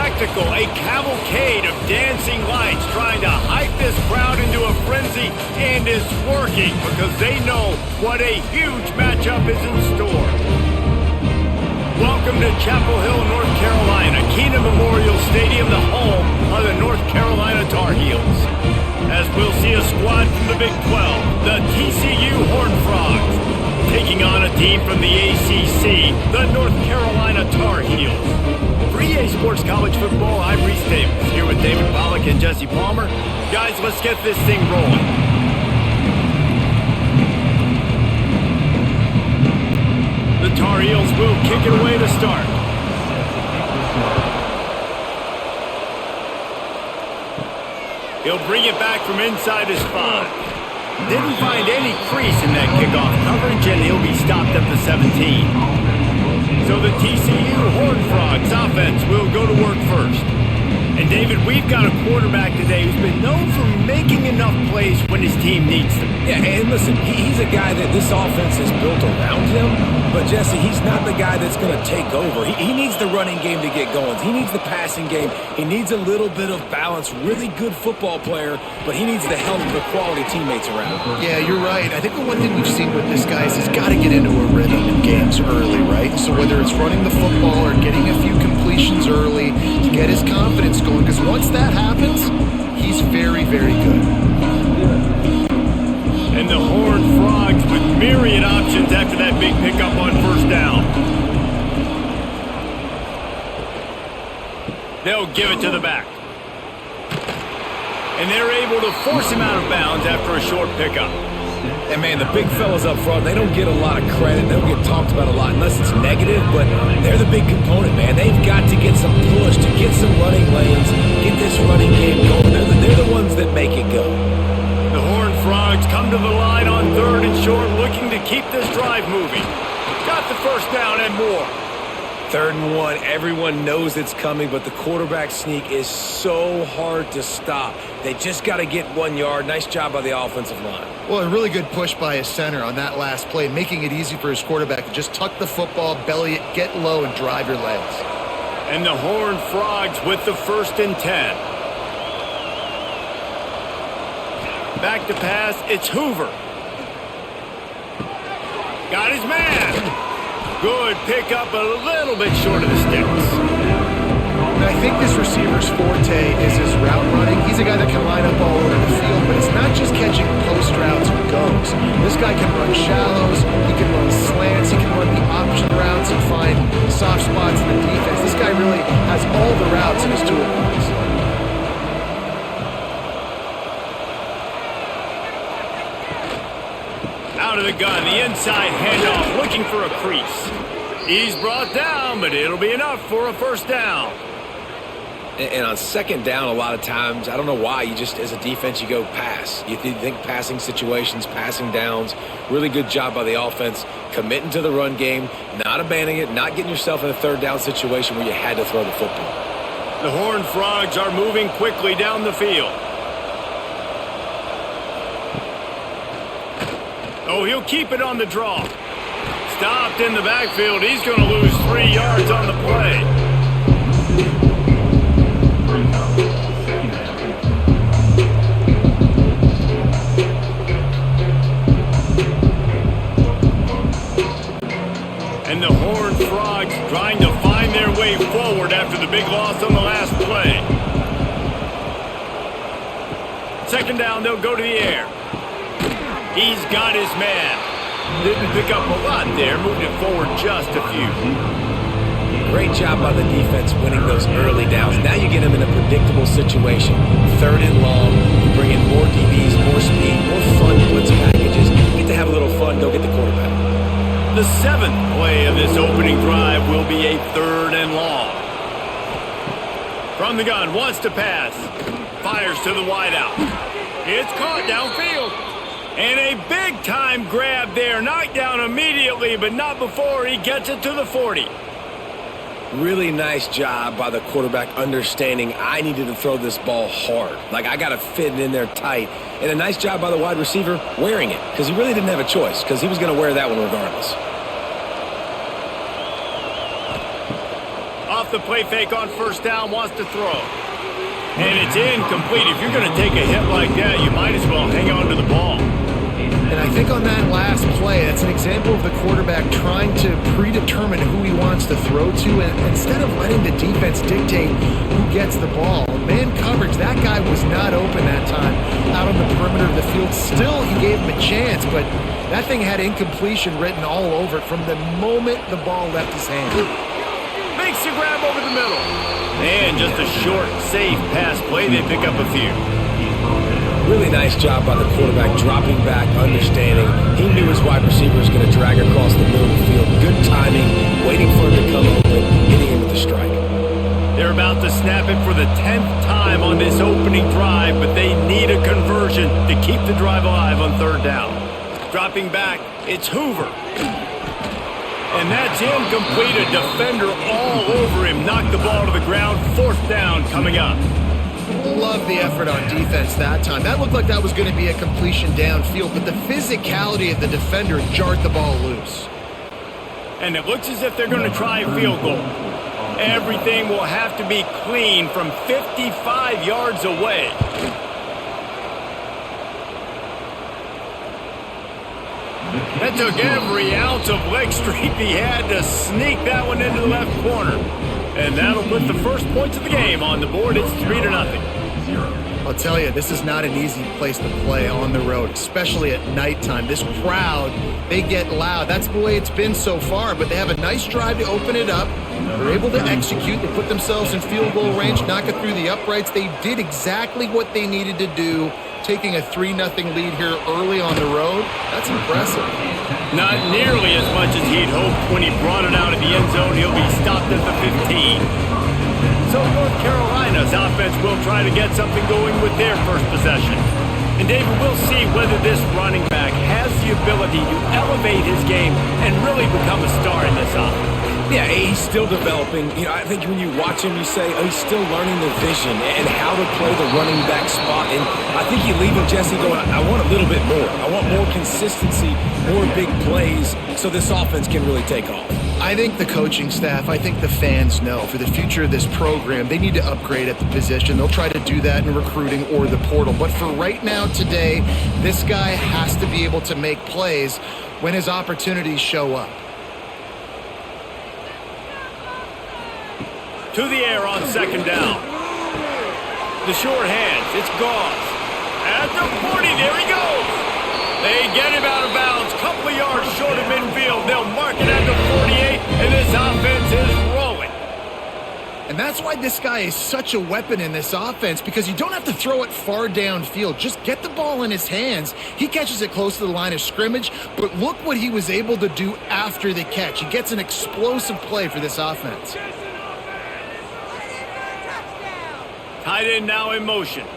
spectacle, a cavalcade of dancing lights trying to hype this crowd into a frenzy, and it's working because they know what a huge matchup is in store. Welcome to Chapel Hill, North Carolina, Keenan Memorial Stadium, the home of the North Carolina Tar Heels. As we'll see a squad from the Big 12, the TCU Horned Frogs, taking on a team from the ACC, the North Carolina Tar Heels. For EA Sports College Football, I'm Reese Davis, here with David Pollack and Jesse Palmer. Guys, let's get this thing rolling. The Tar Heels will kick it away to start. He'll bring it back from inside his 5. Didn't find any crease in that kickoff coverage, and he'll be stopped at the 17. So the TCU Horned Frogs offense will go to work first. And David, we've got a quarterback today who's been known for making enough plays when his team needs them. Yeah, and listen, he's a guy that this offense is built around him, but Jesse, he's not the guy that's going to take over. He needs the running game to get going. He needs the passing game. He needs a little bit of balance. Really good football player, but he needs the help of the quality teammates around him. Yeah, you're right. I think the one thing we've seen with this guy is he's got to get into a rhythm in games early, right? So whether it's running the football or getting a few completions early to get his confidence going, because once that happens, he's very, very good. And the Horned Frogs with myriad options after that big pickup on first down. They'll give it to the back. And they're able to force him out of bounds after a short pickup. And man, the big fellas up front, they don't get a lot of credit. They don't get talked about a lot unless it's negative, but they're the big component, man. They've got to get some push, to get some running lanes, get this running game going. They're the ones that make it go. The Horned Frogs come to the line on 3rd and short, looking to keep this drive moving. Got the first down and more. 3rd and 1, everyone knows it's coming, but the quarterback sneak is so hard to stop. They just got to get 1 yard. Nice job by the offensive line. Well, a really good push by his center on that last play, making it easy for his quarterback to just tuck the football, belly it, get low, and drive your legs. And the Horned Frogs with the 1st and 10. Back to pass, it's Hoover. Got his man. Good pickup, a little bit short of the sticks. And I think this receiver's forte is his route running. He's a guy that can line up all over the field, but it's not just catching post routes and goes. This guy can run shallows, he can run slants, he can run the option routes and find soft spots in the defense. This guy really has all the routes in his toolbox. Out of the gun, the inside handoff, looking for a crease. He's brought down, but it'll be enough for a first down. And on 2nd down, a lot of times, I don't know why, you just, as a defense, you go pass. You think passing situations, passing downs. Really good job by the offense, committing to the run game, not abandoning it, not getting yourself in a 3rd down situation where you had to throw the football. The Horned Frogs are moving quickly down the field. Oh, he'll keep it on the draw. Stopped in the backfield. He's going to lose 3 yards on the play. And the Horned Frogs trying to find their way forward after the big loss on the last play. 2nd down, they'll go to the air. He's got his man. Didn't pick up a lot there, moved it forward just a few. Great job by the defense winning those early downs. Now you get them in a predictable situation. 3rd and long, you bring in more DBs, more speed, more fun blitz packages. You get to have a little fun, go get the quarterback. The 7th play of this opening drive will be a 3rd and long. From the gun, wants to pass. Fires to the wideout. It's caught downfield. And a big-time grab there. Knocked down immediately, but not before he gets it to the 40. Really nice job by the quarterback understanding I needed to throw this ball hard. Like, I got to fit it in there tight. And a nice job by the wide receiver wearing it, because he really didn't have a choice, because he was going to wear that one regardless. off the play fake on first down, wants to throw. And it's incomplete. If you're going to take a hit like that, you might as well hang on to the ball. And I think on that last play, that's an example of the quarterback trying to predetermine who he wants to throw to, and instead of letting the defense dictate who gets the ball. Man coverage, that guy was not open that time out on the perimeter of the field. Still, he gave him a chance, but that thing had incompletion written all over it from the moment the ball left his hand. Makes a grab over the middle. And just a short, safe pass play. They pick up a few. Really nice job by the quarterback, dropping back, understanding. He knew his wide receiver was going to drag across the middle of the field. Good timing, waiting for him to come open, hitting him with a strike. They're about to snap it for the 10th time on this opening drive, but they need a conversion to keep the drive alive on third down. Dropping back, it's Hoover. And that's incomplete. A defender all over him. Knocked the ball to the ground. Fourth down coming up. Love the effort on defense that time. That looked like that was going to be a completion downfield, but the physicality of the defender jarred the ball loose. And it looks as if they're going to try a field goal. Everything will have to be clean from 55 yards away. That took every ounce of leg strength he had to sneak that one into the left corner. And that'll put the first points of the game on the board. It's 3-0. I'll tell you, this is not an easy place to play on the road, especially at nighttime. This crowd, they get loud. That's the way it's been so far, but they have a nice drive to open it up. They're able to execute. They put themselves in field goal range, knock it through the uprights. They did exactly what they needed to do, taking a 3-0 lead here early on the road. That's impressive. Not nearly as much as he'd hoped when he brought it out of the end zone. He'll be stopped at the 15. So North Carolina's offense will try to get something going with their first possession. And David, we'll see whether this running back has the ability to elevate his game and really become a star in this offense. Yeah, he's still developing. You know, I think when you watch him, you say, oh, he's still learning the vision and how to play the running back spot. And I think you leave him, Jesse, going, I want a little bit more. I want more consistency, more big plays, so this offense can really take off. I think the coaching staff, I think the fans know for the future of this program, they need to upgrade at the position. They'll try to do that in recruiting or the portal. But for right now, today, this guy has to be able to make plays when his opportunities show up. To the air on second down. The short hands, it's Gauze. At the 40, there he goes. They get him out of bounds, couple of yards short of midfield. They'll mark it at the 48, and this offense is rolling. And that's why this guy is such a weapon in this offense, because you don't have to throw it far downfield. Just get the ball in his hands. He catches it close to the line of scrimmage, but look what he was able to do after the catch. He gets an explosive play for this offense. Tight end now in motion.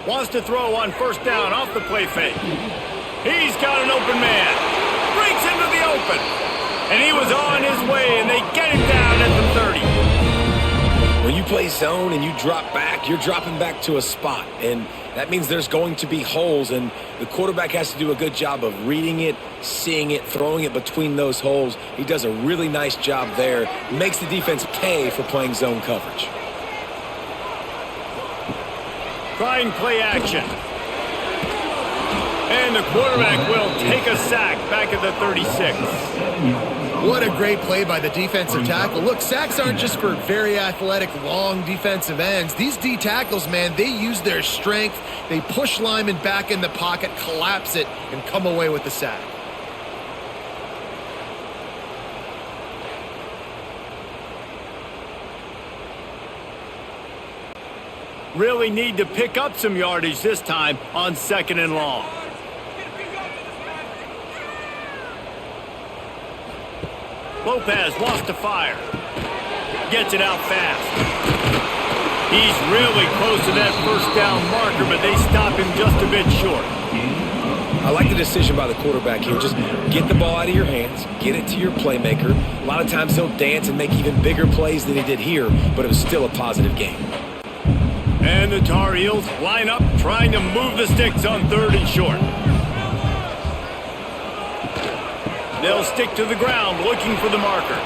Wants to throw on first down off the play fake. He's got an open man. Breaks into the open. And he was on his way, and they get him down at the 30. When you play zone and you drop back, you're dropping back to a spot. And that means there's going to be holes, and the quarterback has to do a good job of reading it, seeing it, throwing it between those holes. He does a really nice job there. Makes the defense pay for playing zone coverage. Trying play action. And the quarterback will take a sack back at the 36. What a great play by the defensive tackle. Look, sacks aren't just for very athletic, long defensive ends. These D tackles, man, they use their strength. They push linemen back in the pocket, collapse it, and come away with the sack. Really need to pick up some yardage this time on second and long. Lopez wants to fire. Gets it out fast. He's really close to that first down marker, but they stop him just a bit short. I like the decision by the quarterback here. Just get the ball out of your hands, get it to your playmaker. A lot of times he'll dance and make even bigger plays than he did here, but it was still a positive game. And the Tar Heels line up, trying to move the sticks on third and short. They'll stick to the ground, looking for the marker.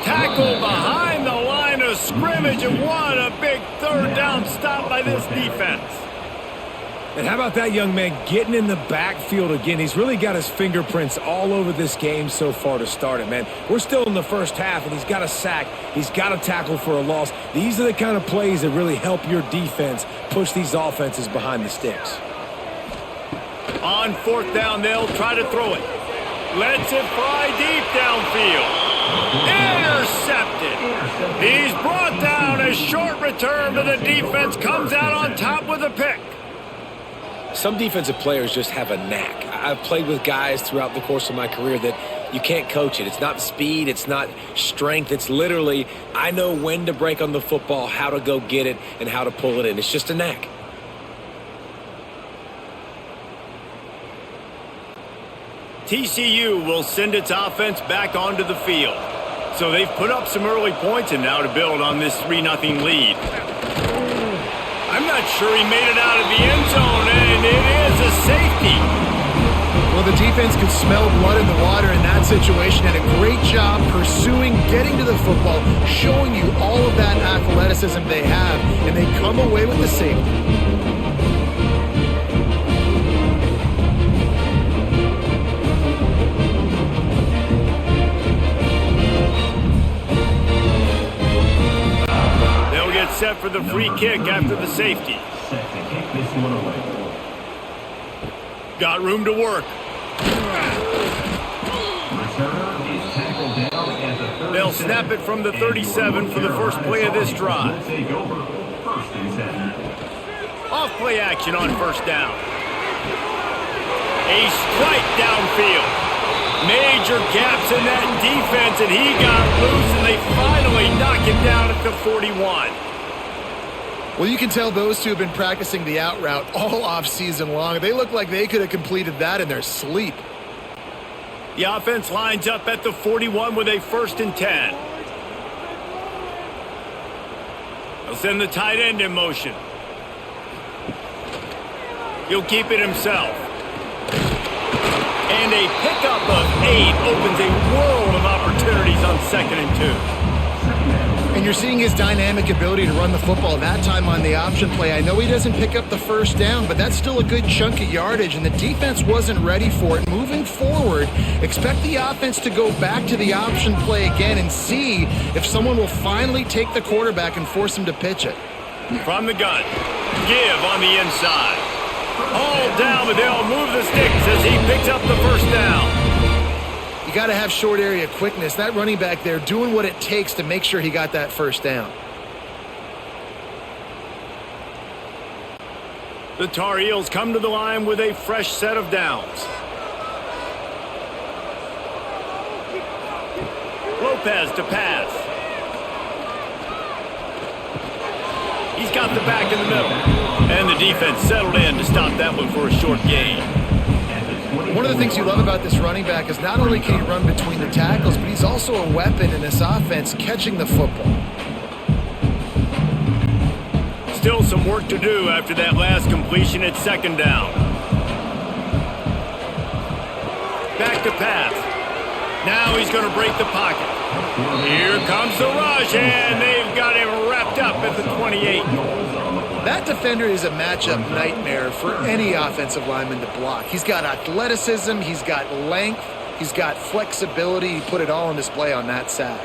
Tackle behind the line of scrimmage, and what a big third down stop by this defense. And how about that young man getting in the backfield again? He's really got his fingerprints all over this game so far to start it, man. We're still in the first half, and he's got a sack. He's got a tackle for a loss. These are the kind of plays that really help your defense push these offenses behind the sticks. On fourth down, they'll try to throw it. Lets it fly deep downfield. Intercepted. He's brought down. A short return, but the defense comes out on top with a pick. Some defensive players just have a knack. I've played with guys throughout the course of my career that you can't coach it. It's not speed. It's not strength. It's literally, I know when to break on the football, how to go get it, and how to pull it in. It's just a knack. TCU will send its offense back onto the field. So they've put up some early points and now to build on this 3-0 lead. I'm not sure he made it out of the end zone, and it is a safety. Well, the defense could smell blood in the water in that situation, and a great job pursuing, getting to the football, showing you all of that athleticism they have, and they come away with the safety. Set for the free kick after the safety. Got room to work. They'll snap it from the 37 for the first play of this drive. Off play action on first down. A strike downfield. Major gaps in that defense, and he got loose, and they finally knock him down at the 41. Well, you can tell those two have been practicing the out route all off season long. They look like they could have completed that in their sleep. The offense lines up at the 41 with a 1st and 10. They'll send the tight end in motion. He'll keep it himself. And a pickup of 8 opens a world of opportunities on 2nd and 2. And you're seeing his dynamic ability to run the football, that time on the option play. I know he doesn't pick up the first down, but that's still a good chunk of yardage, and the defense wasn't ready for it. Moving forward, expect the offense to go back to the option play again and see if someone will finally take the quarterback and force him to pitch it. From the gun, give on the inside. All down, but they'll move the sticks as he picks up the first down. You got to have short area quickness. That running back there doing what it takes to make sure he got that first down. The Tar Heels come to the line with a fresh set of downs. Lopez to pass. He's got the back in the middle. And the defense settled in to stop that one for a short gain. One of the things you love about this running back is not only can he run between the tackles, but he's also a weapon in this offense catching the football. Still some work to do after that last completion at 2nd down. Back to pass. Now he's going to break the pocket. Here comes the rush, and they've got him wrapped up at the 28. That defender is a matchup nightmare for any offensive lineman to block. He's got athleticism, he's got length, he's got flexibility. He put it all on display on that sack.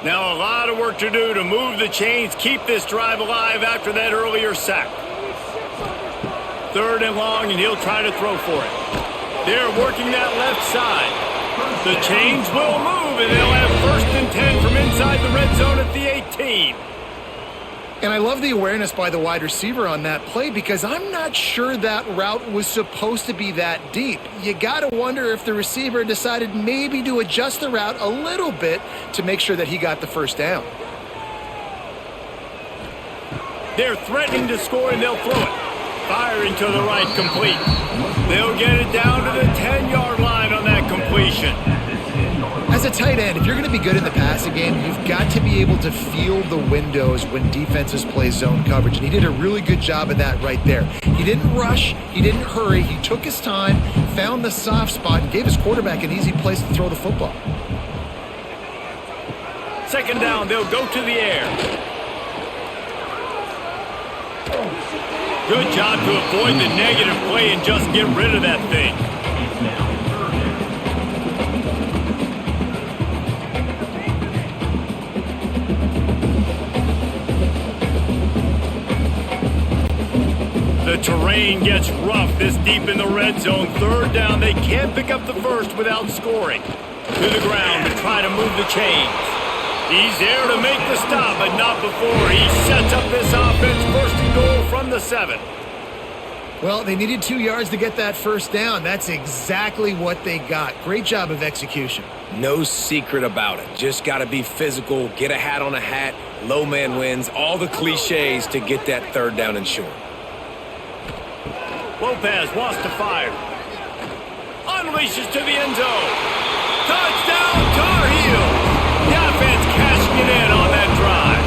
Now a lot of work to do to move the chains, keep this drive alive after that earlier sack. 3rd and long, and he'll try to throw for it. They're working that left side. The chains will move, and they'll have 1st and 10 from inside the red zone at the 18. And I love the awareness by the wide receiver on that play because I'm not sure that route was supposed to be that deep. You got to wonder if the receiver decided maybe to adjust the route a little bit to make sure that he got the first down. They're threatening to score, and they'll throw it. Firing to the right, complete. They'll get it down to the 10-yard line on that completion. As As a tight end, if you're going to be good in the passing game, you've got to be able to feel the windows when defenses play zone coverage. And he did a really good job of that right there. He didn't rush. He didn't hurry. He took his time, found the soft spot, and gave his quarterback an easy place to throw the football. Second down, they'll go to the air. Good job to avoid the negative play and just get rid of that thing. The terrain gets rough this deep in the red zone. Third down, they can't pick up the first without scoring. To the ground to try to move the chains. He's there to make the stop, but not before he sets up this offense. First and goal from the 7. Well, they needed 2 yards to get that first down. That's exactly what they got. Great job of execution. No secret about it. Just got to be physical, get a hat on a hat, low man wins, all the cliches to get that third down and short. Lopez wants to fire. Unleashes to the end zone. Touchdown, Tar Heels! The offense cashing it in on that drive.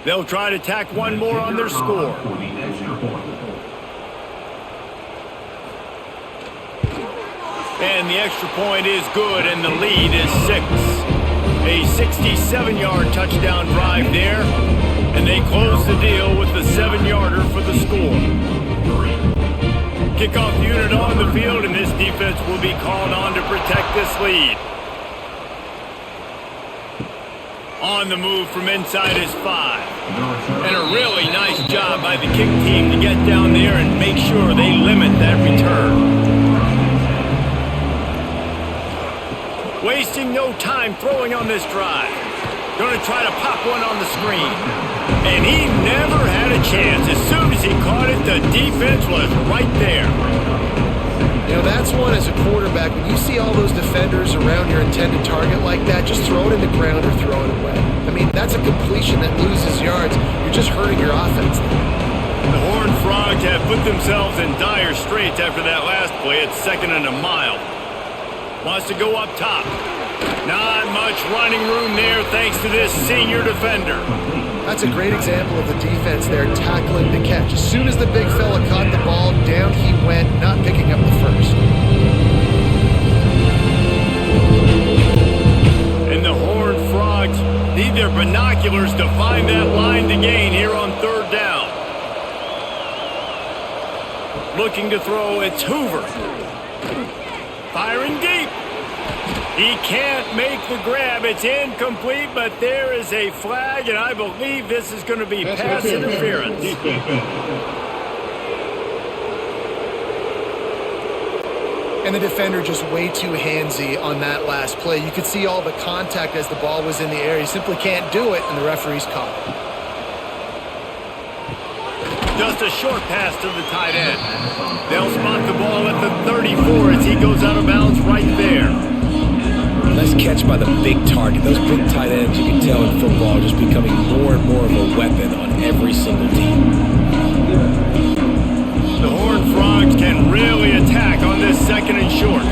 They'll try to tack one more on their score. And the extra point is good, and the lead is 6. A 67-yard touchdown drive there, and they close the deal with the 7-yarder for the score. Kickoff unit on the field, and this defense will be called on to protect this lead. On the move from inside his 5. And a really nice job by the kick team to get down there and make sure they limit that return. Wasting no time throwing on this drive. Going to try to pop one on the screen. And he never had a chance. As soon as he caught it, the defense was right there. You know, that's one as a quarterback. When you see all those defenders around your intended target like that, just throw it in the ground or throw it away. I mean, that's a completion that loses yards. You're just hurting your offense. The Horned Frogs have put themselves in dire straits after that last play. It's 2nd and a mile. Wants to go up top. Not much running room there thanks to this senior defender. That's a great example of the defense there tackling the catch. As soon as the big fella caught the ball, down he went, not picking up the first. And the Horned Frogs need their binoculars to find that line to gain here on 3rd down. Looking to throw, it's Hoover. Firing deep. He can't make the grab. It's incomplete, but there is a flag, and I believe this is going to be pass interference. And the defender just way too handsy on that last play. You could see all the contact as the ball was in the air. He simply can't do it, and the referee's caught it. Just a short pass to the tight end. They'll spot the ball at the 34 as he goes out of bounds right there. Nice catch by the big target. Those big tight ends, you can tell in football, are just becoming more and more of a weapon on every single team. The Horned Frogs can really attack on this 2nd and short.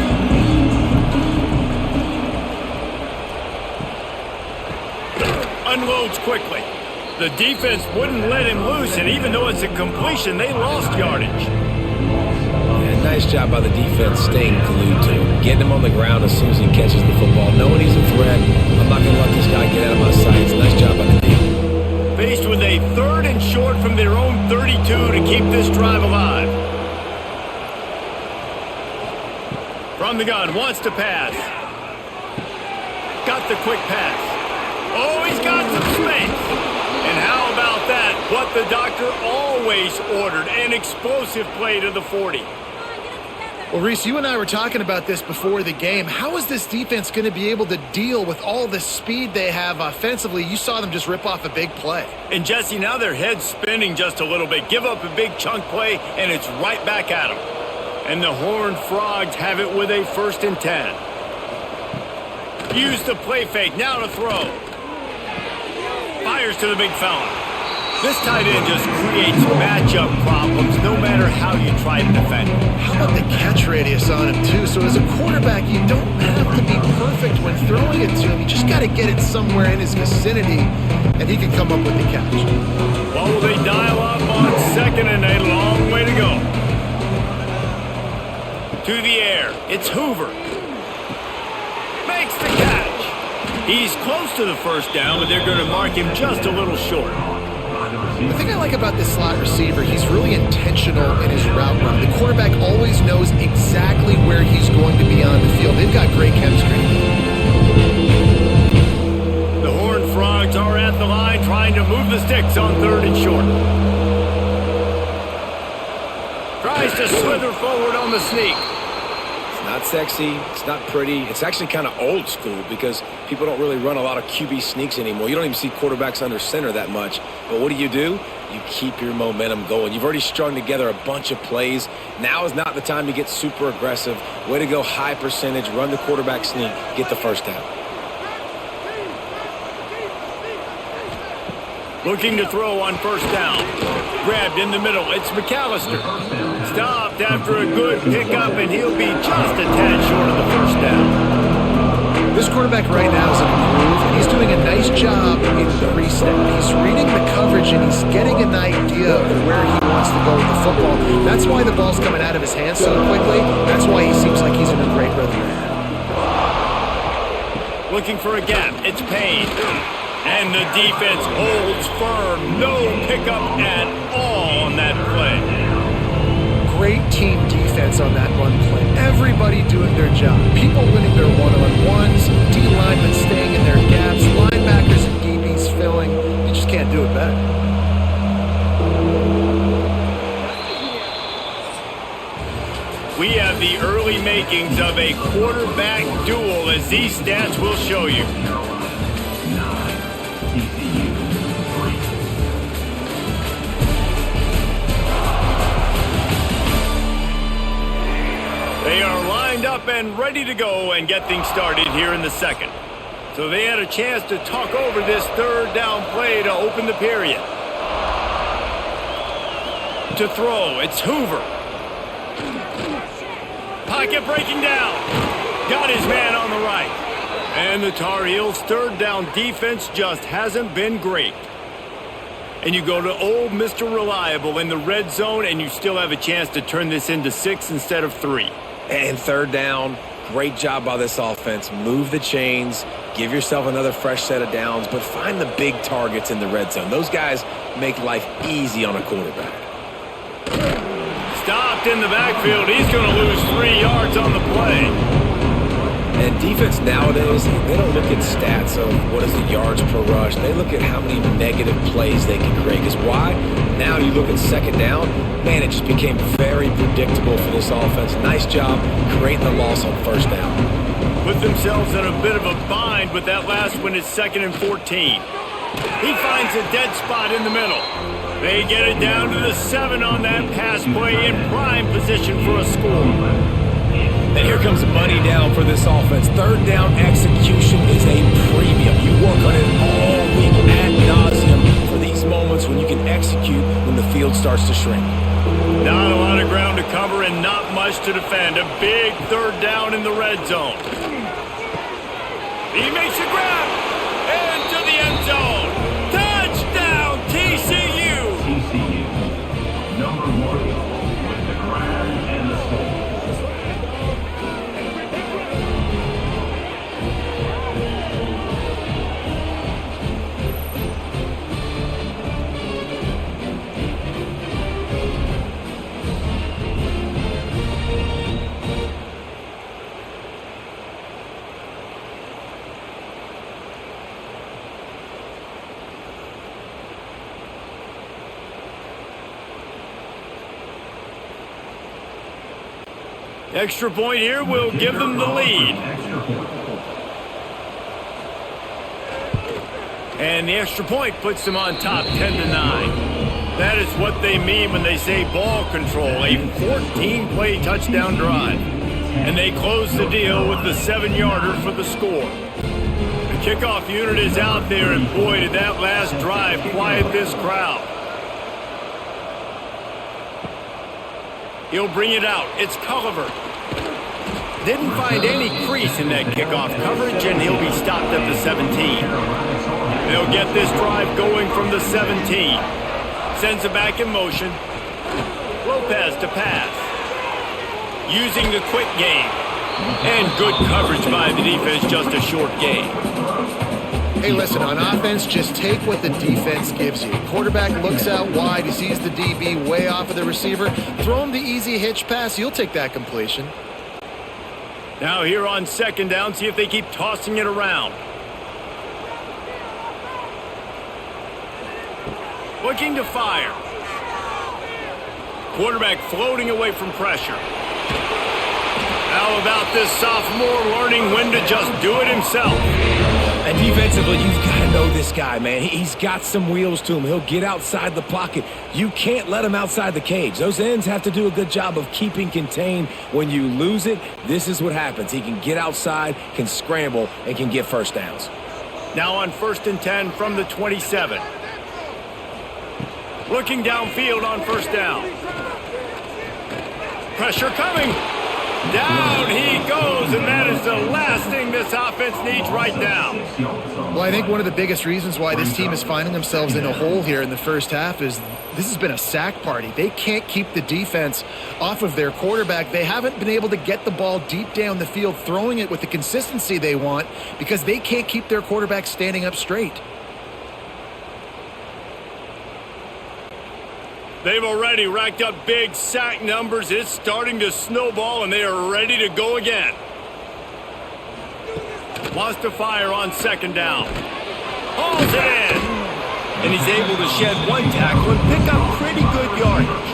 Unloads quickly. The defense wouldn't let him loose, and even though it's a completion, they lost yardage. Yeah, nice job by the defense staying glued to him, getting him on the ground as soon as he catches the football, knowing he's a threat. I'm not going to let this guy get out of my sights. Nice job by the D. Faced with a 3rd and short from their own 32 to keep this drive alive. From the gun, wants to pass. Got the quick pass. Oh, he's got some space. And how about that? What the doctor always ordered, an explosive play to the 40. Well, Reese, you and I were talking about this before the game. How is this defense going to be able to deal with all the speed they have offensively? You saw them just rip off a big play. And, Jesse, now their head's spinning just a little bit. Give up a big chunk play, and it's right back at them. And the Horned Frogs have it with a 1st and 10. Use the play fake. Now to throw. Fires to the big fella. This tight end just creates matchup problems no matter how you try to defend him. How about the catch radius on him, too? So as a quarterback, you don't have to be perfect when throwing it to him. You just got to get it somewhere in his vicinity, and he can come up with the catch. Well, will they dial up on 2nd and a long way to go? To the air. It's Hoover. Makes the catch. He's close to the 1st down, but they're going to mark him just a little short. The thing I like about this slot receiver, he's really intentional in his route run. The quarterback always knows exactly where he's going to be on the field. They've got great chemistry. The Horned Frogs are at the line trying to move the sticks on 3rd and short. Tries to slither forward on the sneak. It's not sexy. It's not pretty. It's actually kind of old school because people don't really run a lot of QB sneaks anymore. You don't even see quarterbacks under center that much. But what do? You keep your momentum going. You've already strung together a bunch of plays. Now is not the time to get super aggressive. Way to go high percentage. Run the quarterback sneak. Get the 1st down. Looking to throw on 1st down. Grabbed in the middle. It's McAllister. Stopped after a good pickup, and he'll be just a tad short of the 1st down. This quarterback right now is in a groove, and he's doing a nice job in pre-snap. He's reading the coverage, and he's getting an idea of where he wants to go with the football. That's why the ball's coming out of his hands so quickly. That's why he seems like he's in a great rhythm right now. Looking for a gap. It's Payne. And the defense holds firm. No pickup at all on that play. Great team defense on that run play. Everybody doing their job. People winning their one-on-ones, D-linemen staying in their gaps, linebackers and DBs filling. You just can't do it better. We have the early makings of a quarterback duel, as these stats will show you. They are lined up and ready to go and get things started here in the 2nd. So they had a chance to talk over this 3rd down play to open the period. To throw, it's Hoover. Pocket breaking down. Got his man on the right. And the Tar Heels' 3rd down defense just hasn't been great. And you go to old Mr. Reliable in the red zone, and you still have a chance to turn this into 6 instead of 3. And 3rd down, great job by this offense. Move the chains, give yourself another fresh set of downs, but find the big targets in the red zone. Those guys make life easy on a quarterback. Stopped in the backfield. He's going to lose 3 yards on the play. And defense nowadays, they don't look at stats of what is the yards per rush. They look at how many negative plays they can create. Because why? Now you look at 2nd down, man, it just became very predictable for this offense. Nice job creating the loss on 1st down. Put themselves in a bit of a bind with that last one at 2nd and 14. He finds a dead spot in the middle. They get it down to the 7 on that pass play in prime position for a score. And here comes money down for this offense. 3rd down execution is a premium. You work on it all week ad nauseum for these moments when you can execute when the field starts to shrink. Not a lot of ground to cover and not much to defend. A big 3rd down in the red zone. He makes a grab into the end zone. Touchdown, TCU! TCU, number 1 with the grab and the score. Extra point here will give them the lead. And the extra point puts them on top 10-9. That is what they mean when they say ball control, a 14-play touchdown drive. And they close the deal with the 7-yarder for the score. The kickoff unit is out there, and boy, did that last drive quiet this crowd. He'll bring it out. It's Culliver. Didn't find any crease in that kickoff coverage, and he'll be stopped at the 17. They'll get this drive going from the 17. Sends it back in motion. Lopez to pass. Using the quick game. And good coverage by the defense, just a short game. Hey, listen, on offense, just take what the defense gives you. Quarterback looks out wide. He sees the DB way off of the receiver. Throw him the easy hitch pass. You'll take that completion. Now here on 2nd down, see if they keep tossing it around. Looking to fire. Quarterback floating away from pressure. How about this sophomore learning when to just do it himself? And defensively, you've got to know this guy, man. He's got some wheels to him. He'll get outside the pocket. You can't let him outside the cage. Those ends have to do a good job of keeping contained. When you lose it, this is what happens. He can get outside, can scramble, and can get first downs. Now on 1st and 10 from the 27. Looking downfield on 1st down. Pressure coming. Down he goes, and that is the last thing this offense needs right now. Well, I think one of the biggest reasons why this team is finding themselves in a hole here in the first half is this has been a sack party. They can't keep the defense off of their quarterback. They haven't been able to get the ball deep down the field, throwing it with the consistency they want because they can't keep their quarterback standing up straight. They've already racked up big sack numbers. It's starting to snowball, and they are ready to go again. Wants to fire on 2nd down. Hauls it in. And he's able to shed one tackle and pick up pretty good yardage.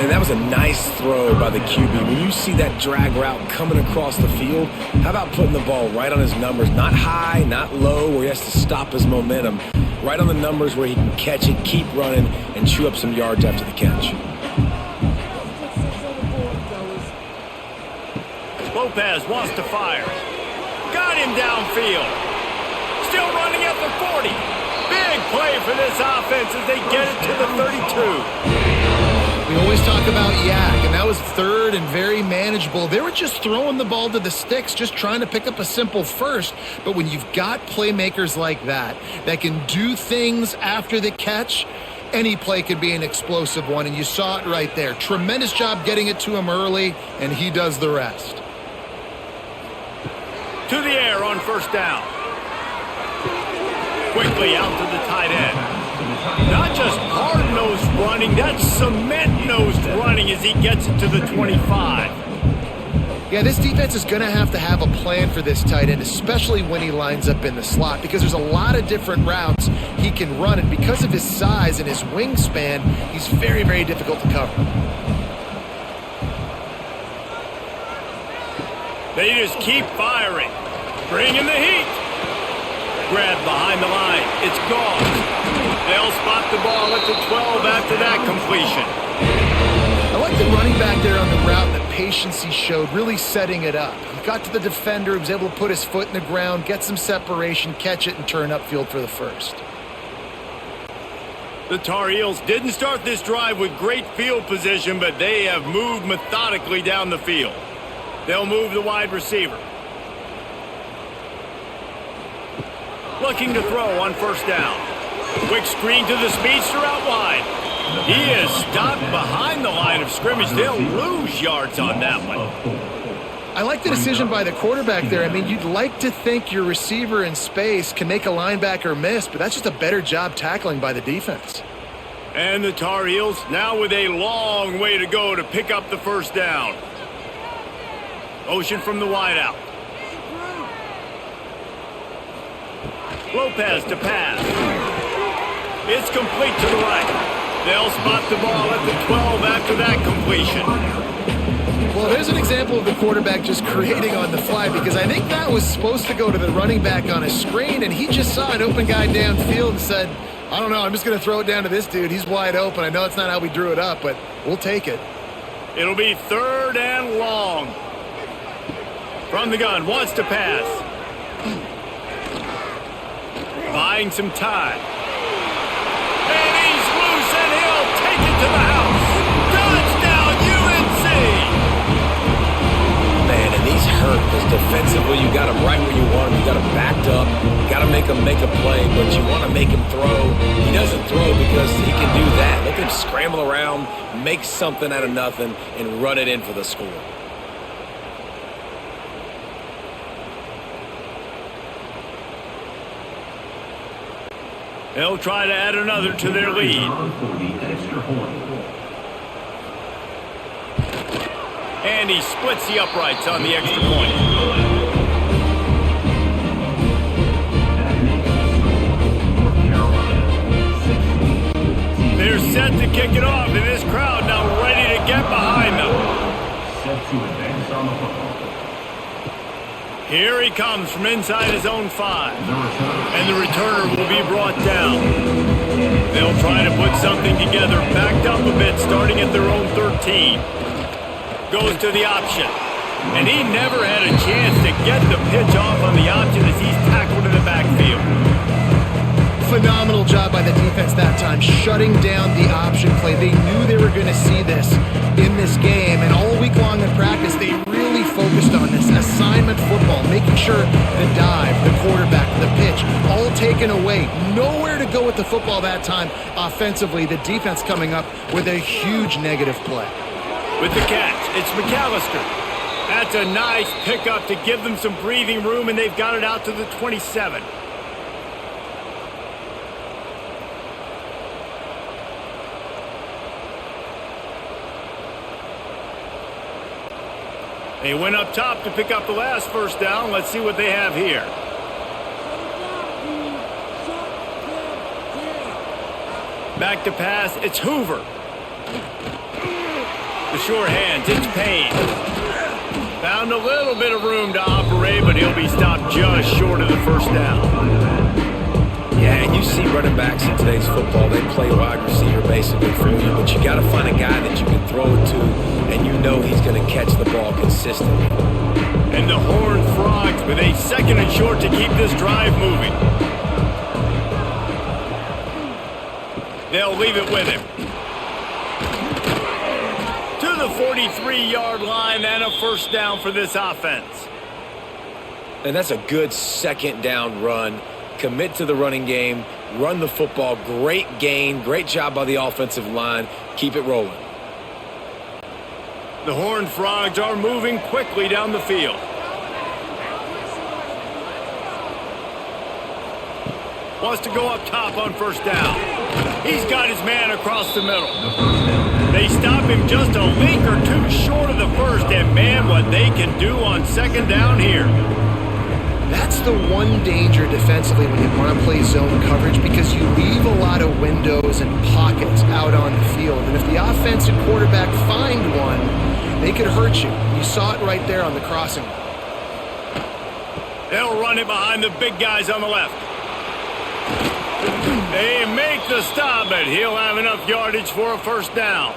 And that was a nice throw by the QB. When you see that drag route coming across the field, how about putting the ball right on his numbers? Not high, not low, where he has to stop his momentum. Right on the numbers where he can catch it, keep running, and chew up some yards after the catch. Lopez wants to fire. Got him downfield. Still running at the 40. Big play for this offense as they get it to the 32. We always talk about yak, and that was 3rd and very manageable. They were just throwing the ball to the sticks, just trying to pick up a simple first. But when you've got playmakers like that can do things after the catch, any play could be an explosive one, and you saw it right there. Tremendous job getting it to him early, and he does the rest. To the air on 1st down. Quickly out to the tight end. Not just hard-nosed running, that's cement-nosed running as he gets it to the 25. Yeah, this defense is going to have a plan for this tight end, especially when he lines up in the slot, because there's a lot of different routes he can run, and because of his size and his wingspan, he's very, very difficult to cover. They just keep firing. Bringing the heat. Grab behind the line. It's gone. They'll spot the ball at the 12 after that completion. I like the running back there on the route, the patience he showed, really setting it up. He got to the defender, he was able to put his foot in the ground, get some separation, catch it, and turn upfield for the first. The Tar Heels didn't start this drive with great field position, but they have moved methodically down the field. They'll move the wide receiver. Looking to throw on 1st down. Quick screen to the speedster out wide. He is stopped behind the line of scrimmage. They'll lose yards on that one. I like the decision by the quarterback there. I mean, you'd like to think your receiver in space can make a linebacker miss, but that's just a better job tackling by the defense. And the Tar Heels now with a long way to go to pick up the 1st down. Motion from the wideout. Lopez to pass. It's complete to the right. They'll spot the ball at the 12 after that completion. Well, there's an example of the quarterback just creating on the fly, because I think that was supposed to go to the running back on a screen, and he just saw an open guy downfield and said, I don't know, I'm just going to throw it down to this dude. He's wide open. I know it's not how we drew it up, but we'll take it. It'll be 3rd and long. From the gun, wants to pass. Buying some time. And he's loose, and he'll take it to the house. Touchdown, UNC! Man, and he's hurt because defensively you got him right where you want him. You got him backed up. You got to make him make a play, but you want to make him throw. He doesn't throw because he can do that. Look at him scramble around, make something out of nothing, and run it in for the score. They'll try to add another to their lead. And he splits the uprights on the extra point. They're set to kick it off, and this crowd now ready to get behind them. Set to advance on the football. Here he comes from inside his own 5. And the returner will be brought down. They'll try to put something together, backed up a bit, starting at their own 13. Goes to the option. And he never had a chance to get the pitch off on the option as he's tackled in the backfield. Phenomenal job by the defense that time, shutting down the option play. They knew they were going to see this in this game, and all week long in practice, they really focused on this assignment football, making sure the dive, the quarterback, the pitch, all taken away. Nowhere to go with the football that time offensively. The defense coming up with a huge negative play. With the catch, it's McAllister. That's a nice pickup to give them some breathing room, and they've got it out to the 27. They went up top to pick up the last first down. Let's see what they have here. Back to pass, it's Hoover. The short hands, it's Payne. Found a little bit of room to operate, but he'll be stopped just short of the first down. Yeah, and you see running backs in today's football, they play wide receiver basically for you, but you got to find a guy that you can throw it to, and you know he's going to catch the ball consistently. And the Horned Frogs with a 2nd and short to keep this drive moving. They'll leave it with him. To the 43-yard line and a first down for this offense. And that's a good 2nd down run. Commit to the running game, run the football, great gain, great job by the offensive line. Keep it rolling. The Horned Frogs are moving quickly down the field. Wants to go up top on first down. He's got his man across the middle. They stop him just a link or two short of the first, and man, what they can do on 2nd down here. That's the one danger defensively when you want to play zone coverage, because you leave a lot of windows and pockets out on the field. And if the offensive quarterback find one, they could hurt you. You saw it right there on the crossing. They'll run it behind the big guys on the left. They make the stop, but he'll have enough yardage for a first down.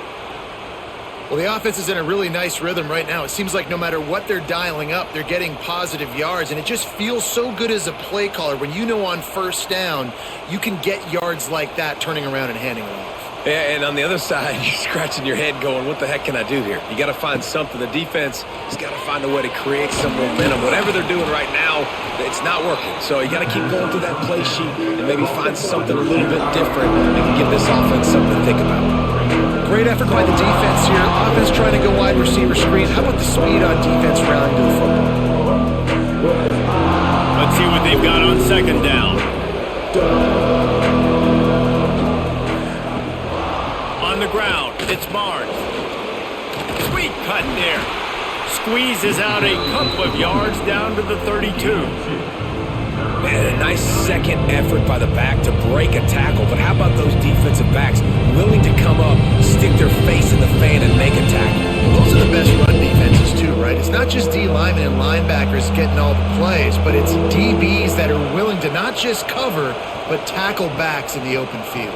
Well, the offense is in a really nice rhythm right now. It seems like no matter what they're dialing up, they're getting positive yards, and it just feels so good as a play caller when you know on first down you can get yards like that turning around and handing it off. Yeah, and on the other side, you're scratching your head going, what the heck can I do here? You got to find something. The defense has got to find a way to create some momentum. Whatever they're doing right now, it's not working. So you got to keep going through that play sheet and maybe find something a little bit different and give this offense something to think about. Great effort by the defense here. Offense trying to go wide receiver screen. How about the speed on defense rallying to the football? Let's see what they've got on 2nd down. On the ground, it's Barnes. Sweet cut there. Squeezes out a couple of yards down to the 32. Man, a nice 2nd effort by the back to break a tackle. But how about those defensive backs willing to come up, stick their face in the fan, and make a tackle? Those are the best run not just D linemen and linebackers getting all the plays, but it's DBs that are willing to not just cover, but tackle backs in the open field.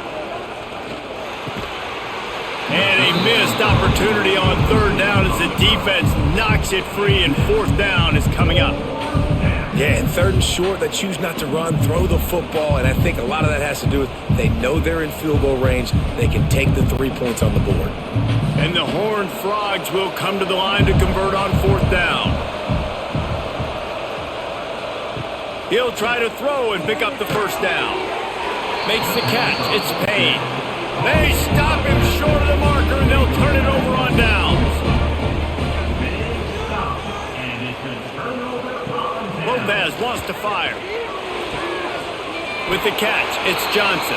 And a missed opportunity on third down as the defense knocks it free, and fourth down is coming up. Yeah, and third and short, they choose not to run, throw the football, and I think a lot of that has to do with they know they're in field goal range. They can take the 3 points on the board. And the Horned Frogs will come to the line to convert on fourth down. He'll try to throw and pick up the first down. Makes the catch. It's Payne. They stop him short of the marker, and they'll turn it over on downs. Lopez wants to fire. With the catch, it's Johnson.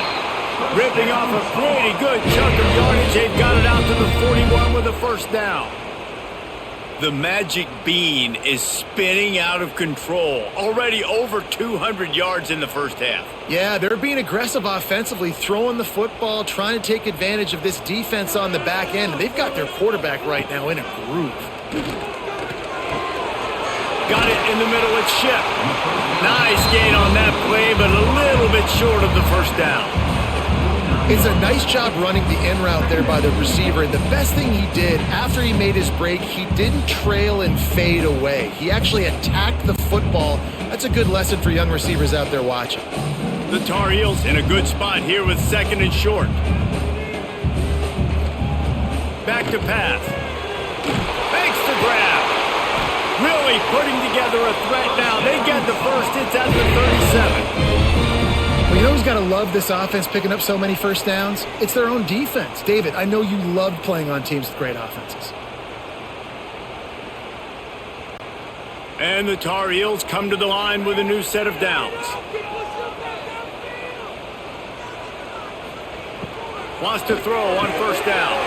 Ripping off a pretty good chunk of yardage. They've got it out to the 41 with a first down. The magic bean is spinning out of control. Already over 200 yards in the first half. Yeah, they're being aggressive offensively, throwing the football, trying to take advantage of this defense on the back end. And they've got their quarterback right now in a groove. Got it in the middle, it's Ship. Nice gain on that play, but a little bit short of the first down. It's a nice job running the in route there by the receiver. And the best thing he did after he made his break, he didn't trail and fade away. He actually attacked the football. That's a good lesson for young receivers out there watching. The Tar Heels in a good spot here with second and short. Back to pass. Makes the grab. Really putting together a threat now. They get the first. It's at the 37. Well, you know who's got to love this offense picking up so many first downs? It's their own defense. David, I know you loved playing on teams with great offenses. And the Tar Heels come to the line with a new set of downs. Wants to throw on first down.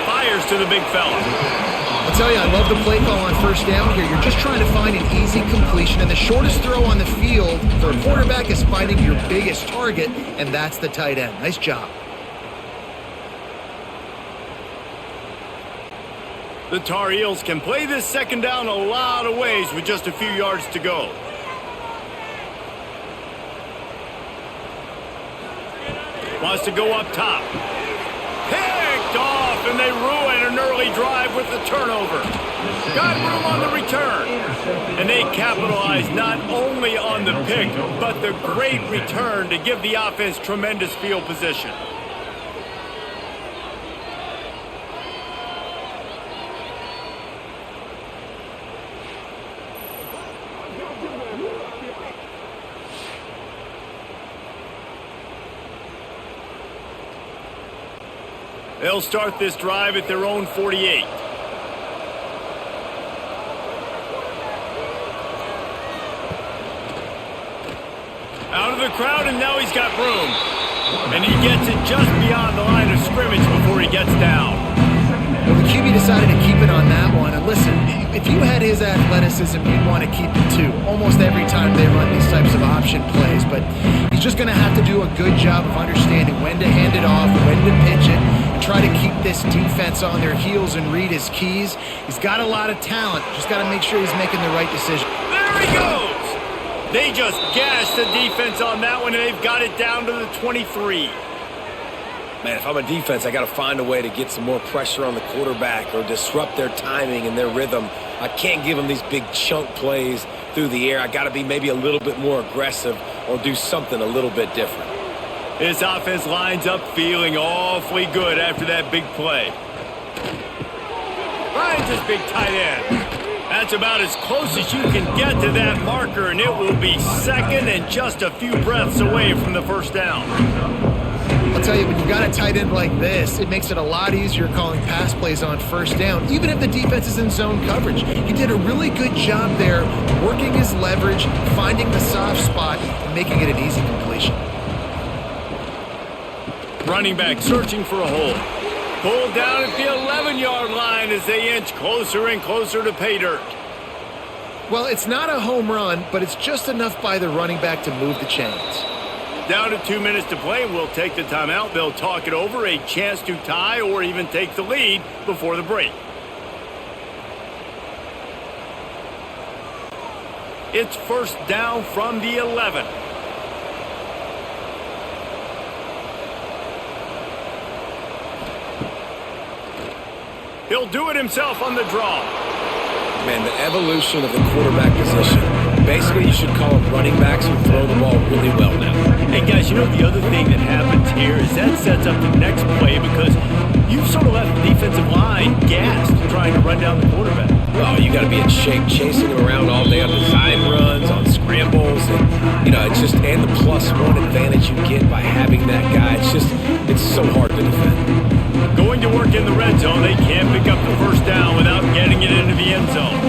Fires to the big fella. I'll tell you, I love the play call on first down here. You're just trying to find an easy completion, and the shortest throw on the field for a quarterback is finding your biggest target, and that's the tight end. Nice job. The Tar Heels can play this second down a lot of ways with just a few yards to go. Wants to go up top. Picked off, and they ruin an early drive with the turnover. Got room on the return. And they capitalize not only on the pick, but the great return to give the offense tremendous field position. They'll start this drive at their own 48. Out of the crowd, and now he's got room. And he gets it just beyond the line of scrimmage before he gets down. Well, the QB decided to keep it on that one. And listen, if you had his athleticism, you'd want to keep it too. Almost every time they run these types of option plays. But he's just going to have to do a good job of understanding when to hand it off, when to pitch it, and try to keep this defense on their heels and read his keys. He's got a lot of talent. Just got to make sure he's making the right decision. There he goes! They just gashed the defense on that one, and they've got it down to the 23. Man, if I'm a defense, I got to find a way to get some more pressure on the quarterback or disrupt their timing and their rhythm. I can't give them these big chunk plays through the air. I got to be maybe a little bit more aggressive or do something a little bit different. This offense lines up feeling awfully good after that big play. Finds his big tight end. That's about as close as you can get to that marker, and it will be second and just a few breaths away from the first down. I'll tell you, when you've got a tight end like this, it makes it a lot easier calling pass plays on first down, even if the defense is in zone coverage. He did a really good job there, working his leverage, finding the soft spot, and making it an easy completion. Running back searching for a hole. Pulled down at the 11-yard line as they inch closer and closer to pay dirt. Well, it's not a home run, but it's just enough by the running back to move the chains. Down to 2 minutes to play. We'll take the timeout. They'll talk it over, a chance to tie or even take the lead before the break. It's first down from the 11. He'll do it himself on the draw. Man, the evolution of the quarterback position. Basically, you should call them running backs who throw the ball really well now. Hey, guys, you know the other thing that happens here is that sets up the next play because you've sort of left the defensive line gassed trying to run down the quarterback. Well, you got to be in shape chasing him around all day on design runs, on scrambles, and, you know, it's just, and the +1 advantage you get by having that guy. It's so hard to defend. Going to work in the red zone, they can't pick up the first down without getting it into the end zone.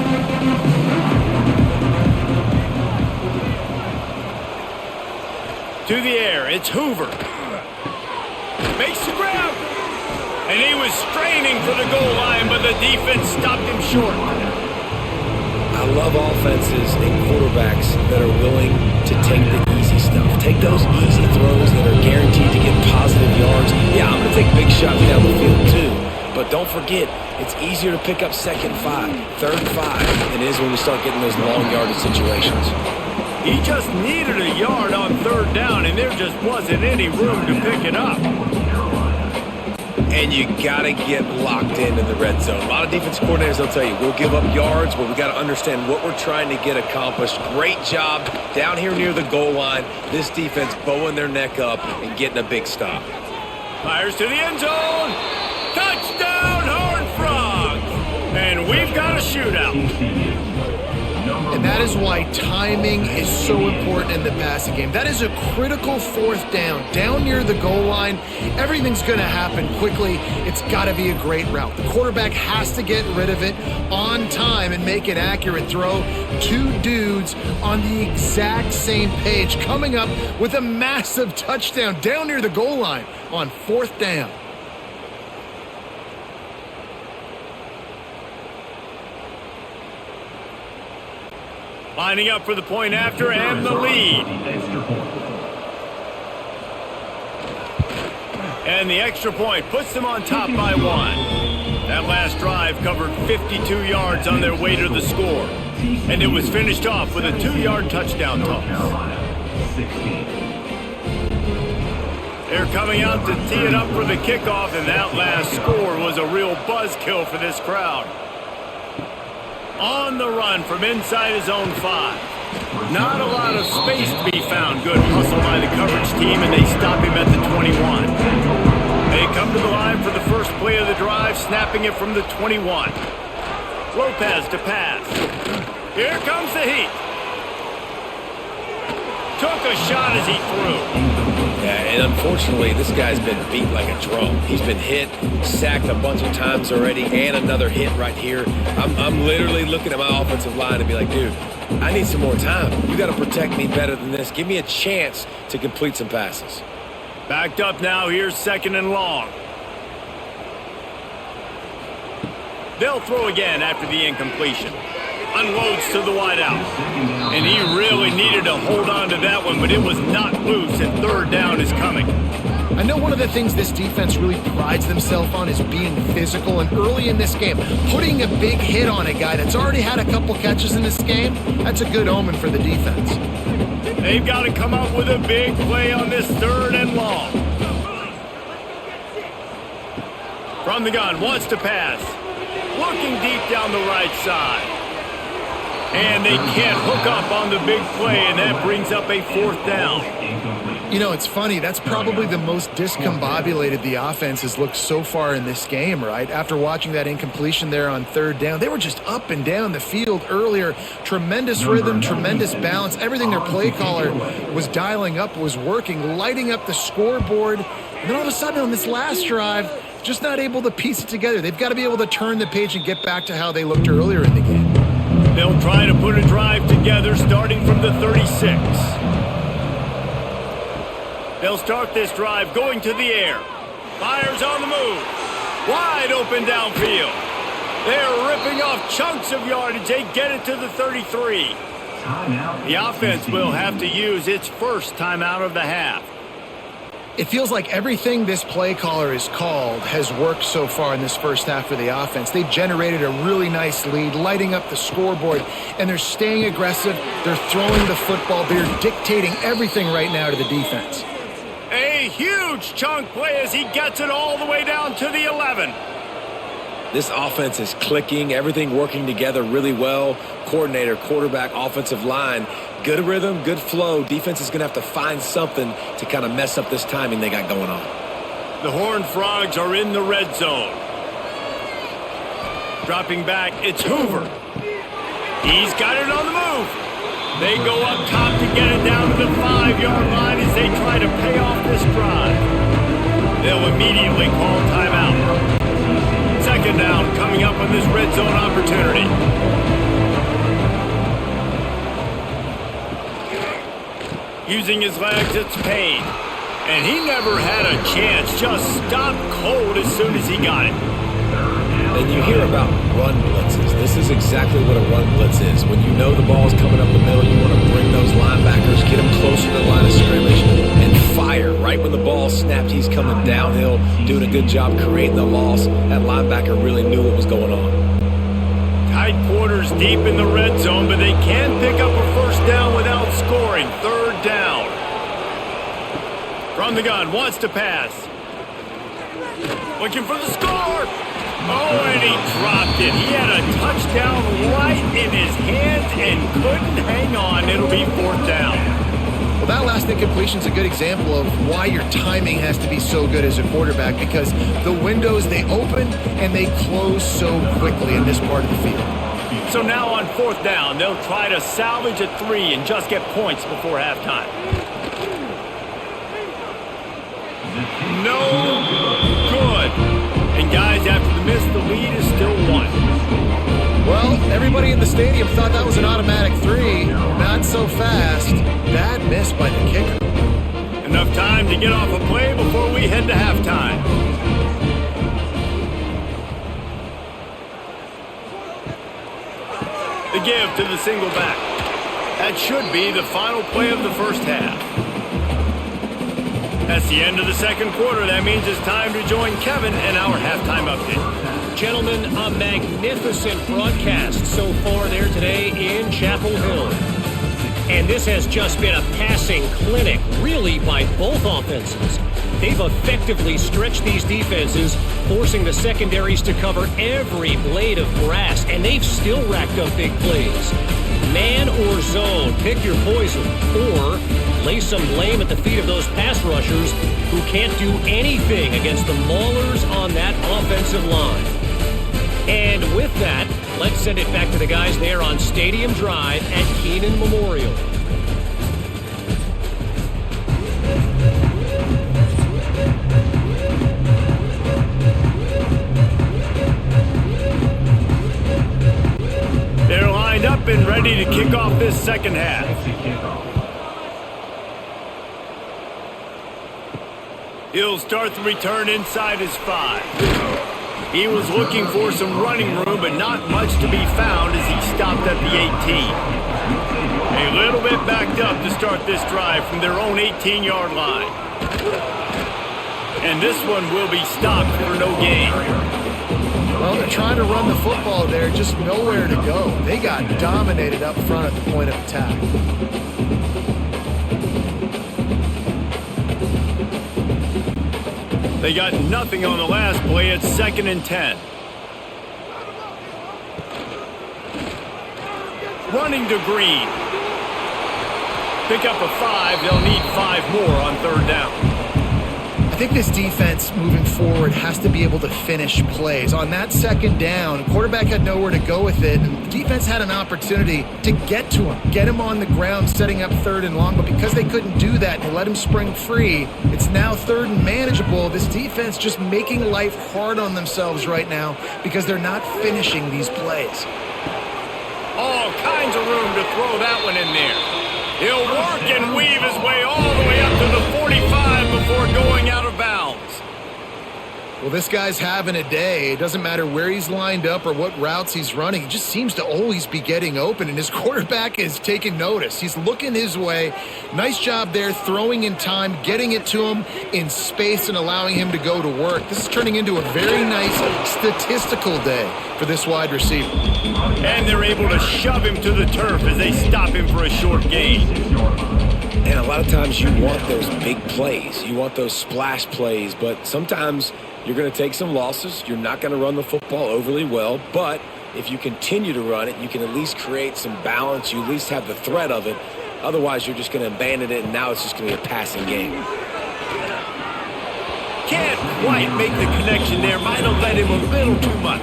To the air, it's Hoover. Makes the grab. And he was straining for the goal line, but the defense stopped him short. I love offenses and quarterbacks that are willing to take the easy stuff. Take those easy throws that are guaranteed to get positive yards. Yeah, I'm going to take big shots down the field too. But don't forget, it's easier to pick up second 5, third 5 than it is when you start getting those long yardage situations. He just needed a yard on third down, and there just wasn't any room to pick it up. And you got to get locked in the red zone. A lot of defense coordinators, they'll tell you, we'll give up yards, but we got to understand what we're trying to get accomplished. Great job down here near the goal line. This defense bowing their neck up and getting a big stop. Fires to the end zone. Touchdown, Horned Frogs. And we've got a shootout. And that is why timing is so important in the passing game. That is a critical fourth down near the goal line. Everything's going to happen quickly. It's got to be a great route. The quarterback has to get rid of it on time and make an accurate throw. Two dudes on the exact same page coming up with a massive touchdown down near the goal line on fourth down. Lining up for the point after and the lead. And the extra point puts them on top by 1. That last drive covered 52 yards on their way to the score. And it was finished off with a 2-yard touchdown toss. They're coming out to tee it up for the kickoff, and that last score was a real buzzkill for this crowd. On the run from inside his own 5. Not a lot of space to be found. Good hustle by the coverage team, and they stop him at the 21. They come to the line for the first play of the drive, snapping it from the 21. Lopez to pass. Here comes the heat. Took a shot as he threw. Yeah, and unfortunately, this guy's been beat like a drum. He's been hit, sacked a bunch of times already, and another hit right here. I'm literally looking at my offensive line and be like, dude, I need some more time. You got to protect me better than this. Give me a chance to complete some passes. Backed up now. Here's second and long. They'll throw again after the incompletion. Unloads to the wideout. And he really needed to hold on to that one, but it was not loose, and third down is coming. I know one of the things this defense really prides themselves on is being physical, and early in this game, putting a big hit on a guy that's already had a couple catches in this game, that's a good omen for the defense. They've got to come up with a big play on this third and long. From the gun, wants to pass. Looking deep down the right side. And they can't hook up on the big play, and that brings up a fourth down. You know, it's funny. That's probably the most discombobulated the offense has looked so far in this game, right? After watching that incompletion there on third down, they were just up and down the field earlier. Tremendous rhythm, tremendous balance. Everything their play caller was dialing up was working, lighting up the scoreboard. And then all of a sudden on this last drive, just not able to piece it together. They've got to be able to turn the page and get back to how they looked earlier in the game. They'll try to put a drive together starting from the 36. They'll start this drive going to the air. Fires on the move. Wide open downfield. They're ripping off chunks of yardage. They get it to the 33. The offense will have to use its first timeout of the half. It feels like everything this play caller has called has worked so far in this first half for the offense. They've generated a really nice lead, lighting up the scoreboard, and they're staying aggressive. They're throwing the football. They're dictating everything right now to the defense. A huge chunk play as he gets it all the way down to the 11. This offense is clicking, everything working together really well. Coordinator, quarterback, offensive line, good rhythm, good flow. Defense is going to have to find something to kind of mess up this timing they got going on. The Horned Frogs are in the red zone. Dropping back, it's Hoover. He's got it on the move. They go up top to get it down to the 5-yard line as they try to pay off this drive. They'll immediately call timeout. Second down coming up on this red zone opportunity. Using his legs, it's Payne. And he never had a chance. Just stopped cold as soon as he got it. And you hear about run blitzes. This is exactly what a run blitz is. When you know the ball's coming up the middle, you want to bring those linebackers, get them closer to the line of scrimmage, and fire. Right when the ball snapped, he's coming downhill, doing a good job creating the loss. That linebacker really knew what was going on. Tight quarters deep in the red zone, but they can pick up a first down without scoring. Third down. From the gun, wants to pass. Looking for the score. Oh, and he dropped it. He had a touchdown right in his hands and couldn't hang on. It'll be fourth down. Well, that last incompletion is a good example of why your timing has to be so good as a quarterback, because the windows, they open and they close so quickly in this part of the field. So now on fourth down, they'll try to salvage a 3 and just get points before halftime. No good. And guys, after the miss, the lead is still 1. Well, everybody in the stadium thought that was an automatic 3. Not so fast. Bad miss by the kicker. Enough time to get off a play before we head to halftime. The give to the single back. That should be the final play of the first half. That's the end of the second quarter. That means it's time to join Kevin and our halftime update. Gentlemen, a magnificent broadcast so far there today in Chapel Hill. And this has just been a passing clinic, really, by both offenses. They've effectively stretched these defenses, forcing the secondaries to cover every blade of grass, and they've still racked up big plays. Man or zone, pick your poison, or lay some blame at the feet of those pass rushers who can't do anything against the maulers on that offensive line. And with that, let's send it back to the guys there on Stadium Drive at Keenan Memorial. They're lined up and ready to kick off this second half. He'll start the return inside his 5. He was looking for some running room, but not much to be found as he stopped at the 18. A little bit backed up to start this drive from their own 18-yard line. And this one will be stopped for no gain. Well, they're trying to run the football there, just nowhere to go. They got dominated up front at the point of attack. They got nothing on the last play. It's 2nd and 10. Running to Green. Pick up a 5. They'll need 5 more on third down. I think this defense moving forward has to be able to finish plays. On that second down, quarterback had nowhere to go with it, and the defense had an opportunity to get to him, get him on the ground, setting up 3rd and long, but because they couldn't do that and let him spring free, it's now 3rd and manageable. This defense just making life hard on themselves right now because they're not finishing these plays. All kinds of room to throw that one in there. He'll work and weave his way all the way up to the 45 before going out of bounds. Well, this guy's having a day. It doesn't matter where he's lined up or what routes he's running. He just seems to always be getting open, and his quarterback is taking notice. He's looking his way. Nice job there, throwing in time, getting it to him in space and allowing him to go to work. This is turning into a very nice statistical day for this wide receiver. And they're able to shove him to the turf as they stop him for a short gain. And a lot of times you want those big plays. You want those splash plays, but sometimes you're going to take some losses. You're not going to run the football overly well, but if you continue to run it, you can at least create some balance. You at least have the threat of it. Otherwise, you're just going to abandon it, and now it's just going to be a passing game. Can't quite make the connection there. Might have led him a little too much.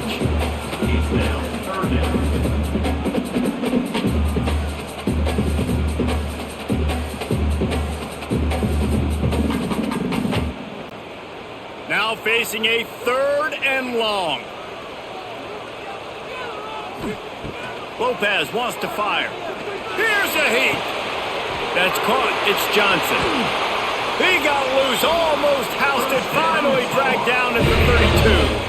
It's now third down. Now facing a 3rd and long. Lopez wants to fire. Here's a heat. That's caught. It's Johnson. He got loose, almost housed it, finally dragged down at the 32.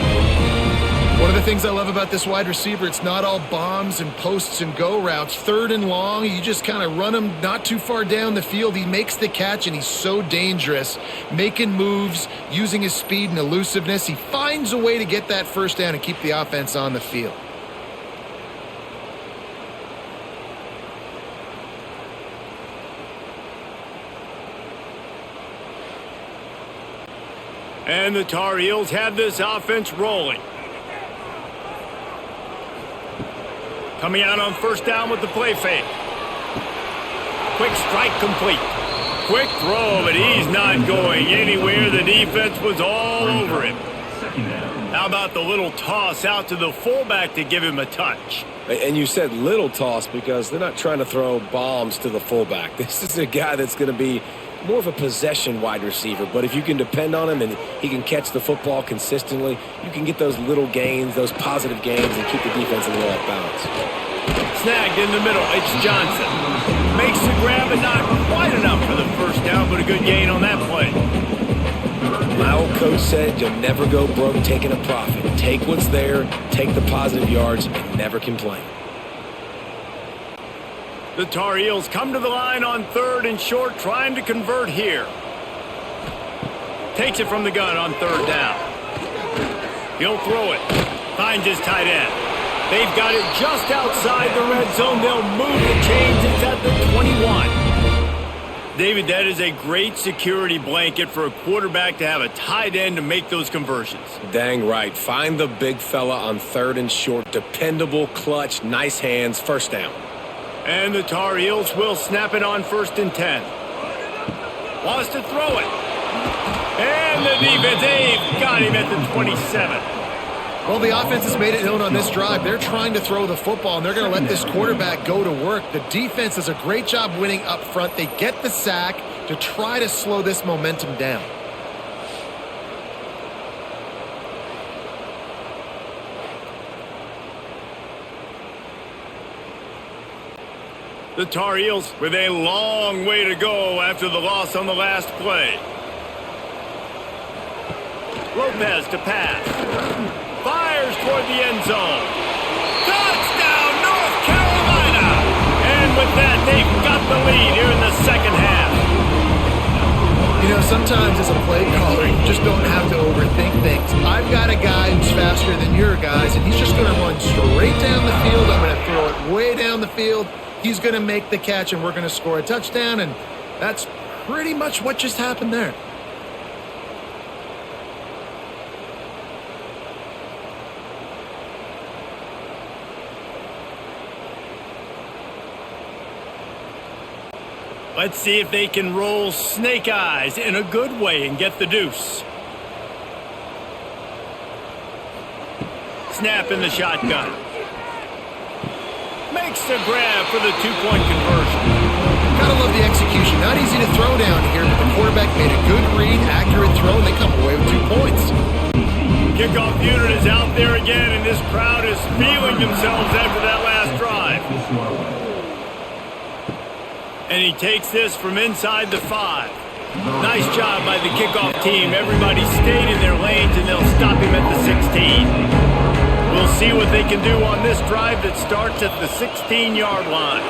One of the things I love about this wide receiver, it's not all bombs and posts and go routes. 3rd and long, you just kind of run him not too far down the field. He makes the catch, and he's so dangerous, making moves, using his speed and elusiveness. He finds a way to get that first down and keep the offense on the field. And the Tar Heels have this offense rolling. Coming out on 1st down with the play fake. Quick strike complete. Quick throw, but he's not going anywhere. The defense was all over him. How about the little toss out to the fullback to give him a touch? And you said little toss because they're not trying to throw bombs to the fullback. This is a guy that's going to be more of a possession wide receiver, but if you can depend on him and he can catch the football consistently, you can get those little gains, those positive gains, and keep the defense a little off balance. Snagged in the middle, it's Johnson. Makes the grab, but not quite enough for the 1st down, but a good gain on that play. My old coach said you'll never go broke taking a profit. Take what's there, take the positive yards, and never complain. The Tar Heels come to the line on 3rd and short, trying to convert here. Takes it from the gun on 3rd down. He'll throw it. Finds his tight end. They've got it just outside the red zone. They'll move the chains. It's at the 21. David, that is a great security blanket for a quarterback to have a tight end to make those conversions. Dang right. Find the big fella on 3rd and short. Dependable, clutch, nice hands, 1st down. And the Tar Heels will snap it on 1st and 10. Wants to throw it. And the defense, they've got him at the 27. Well, the offense has made it known on this drive. They're trying to throw the football, and they're going to let this quarterback go to work. The defense does a great job winning up front. They get the sack to try to slow this momentum down. The Tar Heels with a long way to go after the loss on the last play. Lopez to pass. Fires toward the end zone. Touchdown, North Carolina! And with that, they've got the lead here in the 2nd half. You know, sometimes as a play caller, you just don't have to overthink things. I've got a guy who's faster than your guys, and he's just going to run straight down the field. I'm going to throw it way down the field. He's going to make the catch, and we're going to score a touchdown, and that's pretty much what just happened there. Let's see if they can roll snake eyes in a good way and get the deuce. Snap in the shotgun. Makes the grab for the 2-point conversion. Gotta love the execution. Not easy to throw down here, but the quarterback made a good read, accurate throw, and they come away with 2 points. Kickoff unit is out there again, and this crowd is feeling themselves after that last drive. And he takes this from inside the 5. Nice job by the kickoff team. Everybody stayed in their lanes, and they'll stop We'll see what they can do on this drive that starts at the 16-yard line.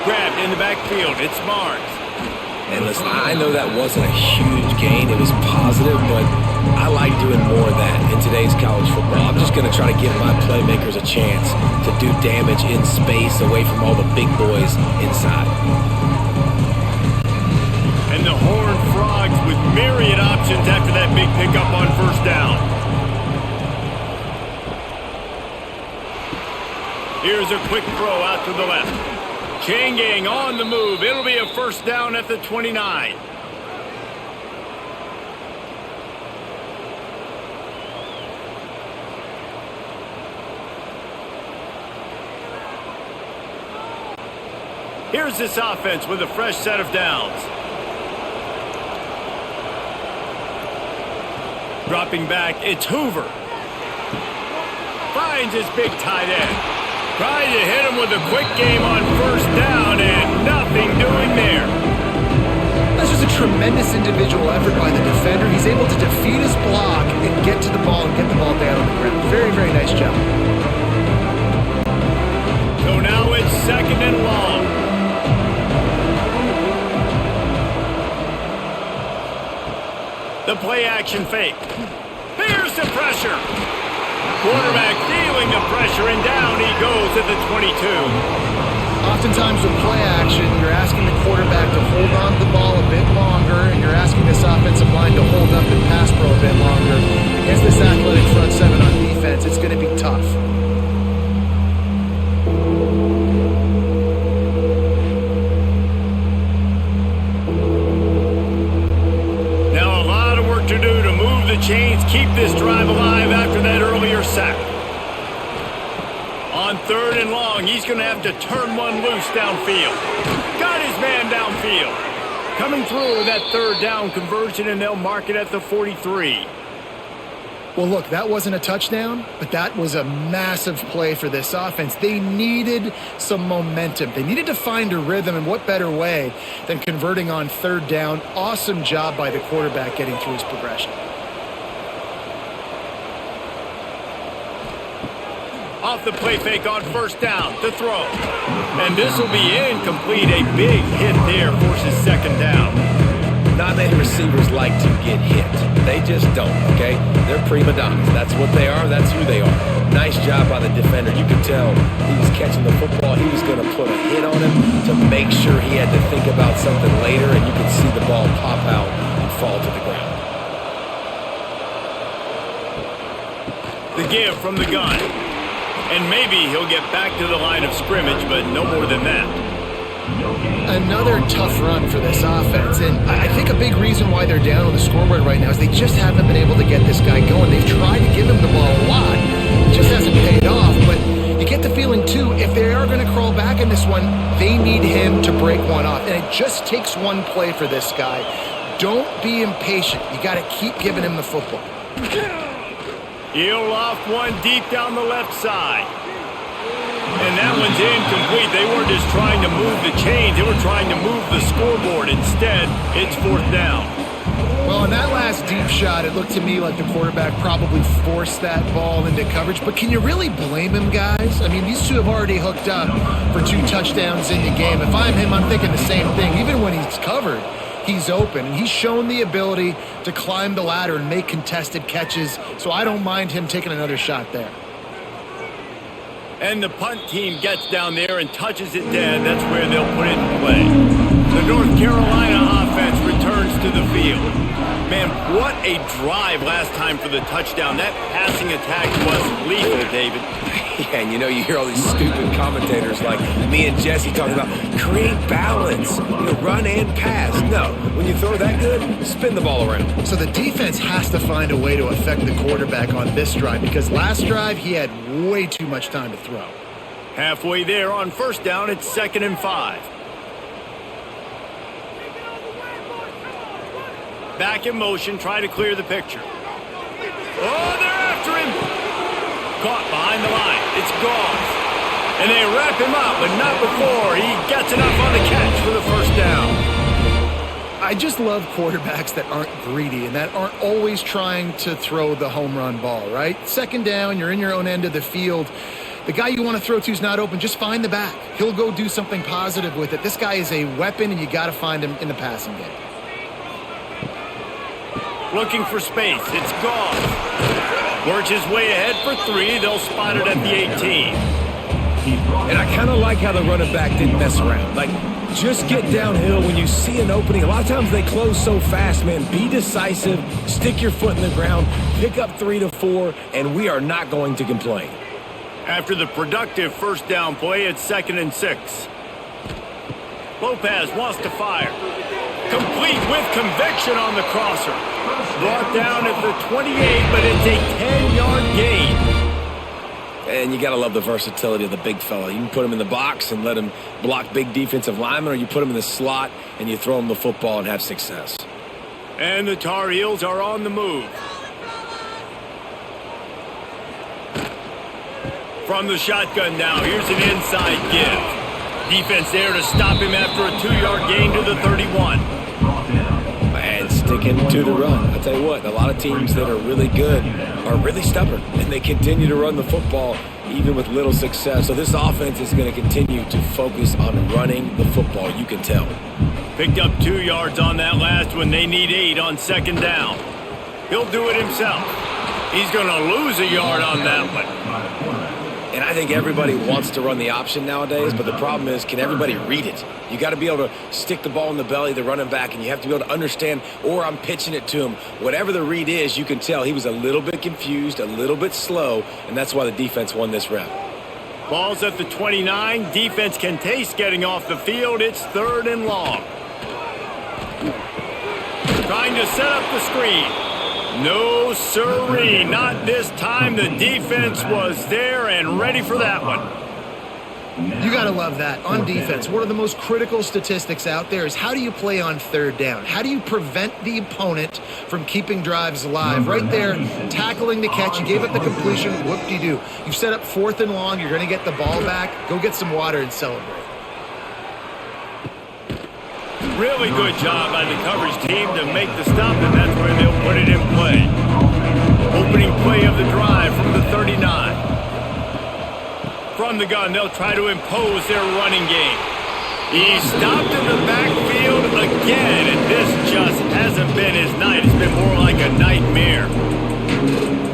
Grabbed in the backfield. It's Mars. And listen, I know that wasn't a huge gain. It was positive, but I like doing more of that in today's college football. I'm just going to try to give my playmakers a chance to do damage in space away from all the big boys inside. And the Horned Frogs with myriad options after that big pickup on first down. Here's a quick throw out to the left. Chain gang on the move. It'll be a first down at the 29. Here's this offense with a fresh set of downs. Dropping back, it's Hoover. Finds his big tight end. Trying to hit him with a quick game on first down, and nothing doing there. That's just a tremendous individual effort by the defender. He's able to defeat his block and get to the ball and get the ball down on the ground. Very, very nice job. So now it's second and long. The play action fake. Here's the pressure. Quarterback feeling the pressure, and down he goes at the 22. Oftentimes with play action, you're asking the quarterback to hold on to the ball a bit longer, and you're asking this offensive line to hold up and pass pro a bit longer. Against this athletic front seven on defense, it's going to be tough. Now a lot of work to do to move the chains, keep this drive alive after that earlier sack. On third and long, he's going to have to turn one loose downfield. Got his man downfield. Coming through with that third down conversion, and they'll mark it at the 43. Well, look, that wasn't a touchdown, but that was a massive play for this offense. They needed some momentum. They needed to find a rhythm, and what better way than converting on third down. Awesome job by the quarterback getting through his progression. Off the play fake on first down, the throw. And this will be incomplete. A big hit there forces second down. Not many receivers like to get hit. They just don't, okay? They're prima donnas. That's what they are. That's who they are. Nice job by the defender. You could tell he was catching the football. He was going to put a hit on him to make sure he had to think about something later, and you could see the ball pop out and fall to the ground. The give from the gun. And maybe he'll get back to the line of scrimmage, but no more than that. Another tough run for this offense, and I think a big reason why they're down on the scoreboard right now is they just haven't been able to get this guy going. They've tried to give him the ball a lot. It just hasn't paid off, but you get the feeling, too, if they are going to crawl back in this one, they need him to break one off, and it just takes one play for this guy. Don't be impatient. You got to keep giving him the football. He'll loft one deep down the left side. And that one's incomplete. They weren't just trying to move the chains. They were trying to move the scoreboard. Instead, it's fourth down. Well, in that last deep shot, it looked to me like the quarterback probably forced that ball into coverage. But can you really blame him, guys? I mean, these two have already hooked up for 2 touchdowns in the game. If I'm him, I'm thinking the same thing. Even when he's covered, he's open. And he's shown the ability to climb the ladder and make contested catches. So I don't mind him taking another shot there. And the punt team gets down there and touches it dead. That's where they'll put it in play. The North Carolina offense returns to the field. Man, what a drive last time for the touchdown. That passing attack was lethal, David. Yeah, and you hear all these stupid commentators like me and Jesse talking about create balance, run and pass. No, when you throw that good, spin the ball around. So the defense has to find a way to affect the quarterback on this drive because last drive he had way too much time to throw. Halfway there on first down, it's 2nd and 5. Back in motion, try to clear the picture. Oh, they're after him. Caught behind the line. It's Goff. And they wrap him up, but not before he gets enough on the catch for the first down. I I just love quarterbacks that aren't greedy and that aren't always trying to throw the home run ball, right? Second down, you're in your own end of the field. The guy you want to throw to is not open. Just find the back. He'll go do something positive with it. This guy is a weapon, and you got to find him in the passing game. Looking for space. It's Goff. Works his way ahead for 3. They'll spot it at the 18. And I kind of like how the running back didn't mess around. Like, just get downhill when you see an opening. A lot of times they close so fast, man. Be decisive. Stick your foot in the ground. Pick up 3 to 4, and we are not going to complain. After the productive first down play, it's 2nd and 6. Lopez wants to fire. Complete with conviction on the crosser. Brought down at the 28, but it's a 10-yard gain. And you got to love the versatility of the big fella. You can put him in the box and let him block big defensive linemen, or you put him in the slot and you throw him the football and have success. And the Tar Heels are on the move. From the shotgun now, here's an inside give. Defense there to stop him after a 2-yard gain to the 31. And sticking to the run. I'll tell you what, a lot of teams that are really good are really stubborn, and they continue to run the football even with little success. So this offense is going to continue to focus on running the football, you can tell. Picked up 2 yards on that last one. They need 8 on 2nd down. He'll do it himself. He's going to lose a yard on that one. And I think everybody wants to run the option nowadays, but the problem is, can everybody read it? You got to be able to stick the ball in the belly of the running back, and you have to be able to understand, or I'm pitching it to him. Whatever the read is, you can tell he was a little bit confused, a little bit slow, and that's why the defense won this rep. Ball's at the 29. Defense can taste getting off the field. It's 3rd and long. Trying to set up the screen. No, sirree, not this time. The defense was there and ready for that one. You got to love that. On defense, one of the most critical statistics out there is how do you play on 3rd down? How do you prevent the opponent from keeping drives alive? Right there, tackling the catch. You gave up the completion. Whoop-de-doo. You've set up 4th and long. You're going to get the ball back. Go get some water and celebrate. Really good job by the coverage team to make the stop, and that's where they'll put it in play. Opening play of the drive from the 39. From the gun, they'll try to impose their running game. He's stopped in the backfield again, and this just hasn't been his night. It's been more like a nightmare.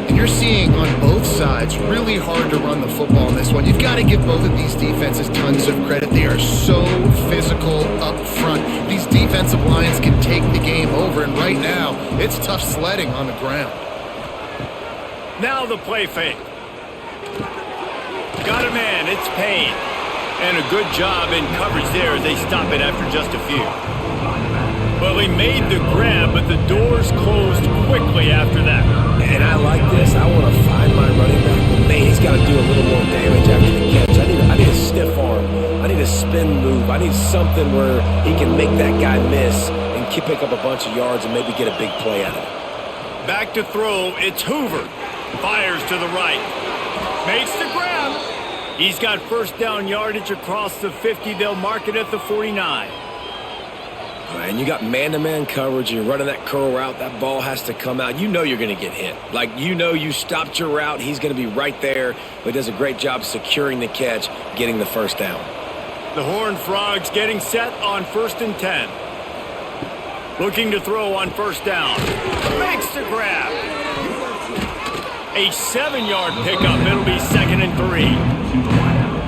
And you're seeing on both sides really hard to run the football in this one. You've got to give both of these defenses tons of credit. They are so physical up front. These defensive lines can take the game over, and right now, it's tough sledding on the ground. Now the play fake. Got a man, it's Payne. And a good job in coverage there as they stop it after just a few. Well, he made the grab, but the doors closed quickly after that. And I like this. I want to find my running back, but man, he's got to do a little more damage after the catch. I need a stiff arm. I need a spin move. I need something where he can make that guy miss and pick up a bunch of yards and maybe get a big play out of it. Back to throw, it's Hoover. Fires to the right. Makes the grab. He's got first down yardage across the 50. They'll mark it at the 49. And you got man-to-man coverage. You're running that curl route. That ball has to come out. You know you're going to get hit. Like, you know you stopped your route. He's going to be right there. But he does a great job securing the catch, getting the first down. The Horned Frogs getting set on 1st and 10. Looking to throw on first down. Makes the grab. A 7-yard pickup. It'll be 2nd and 3.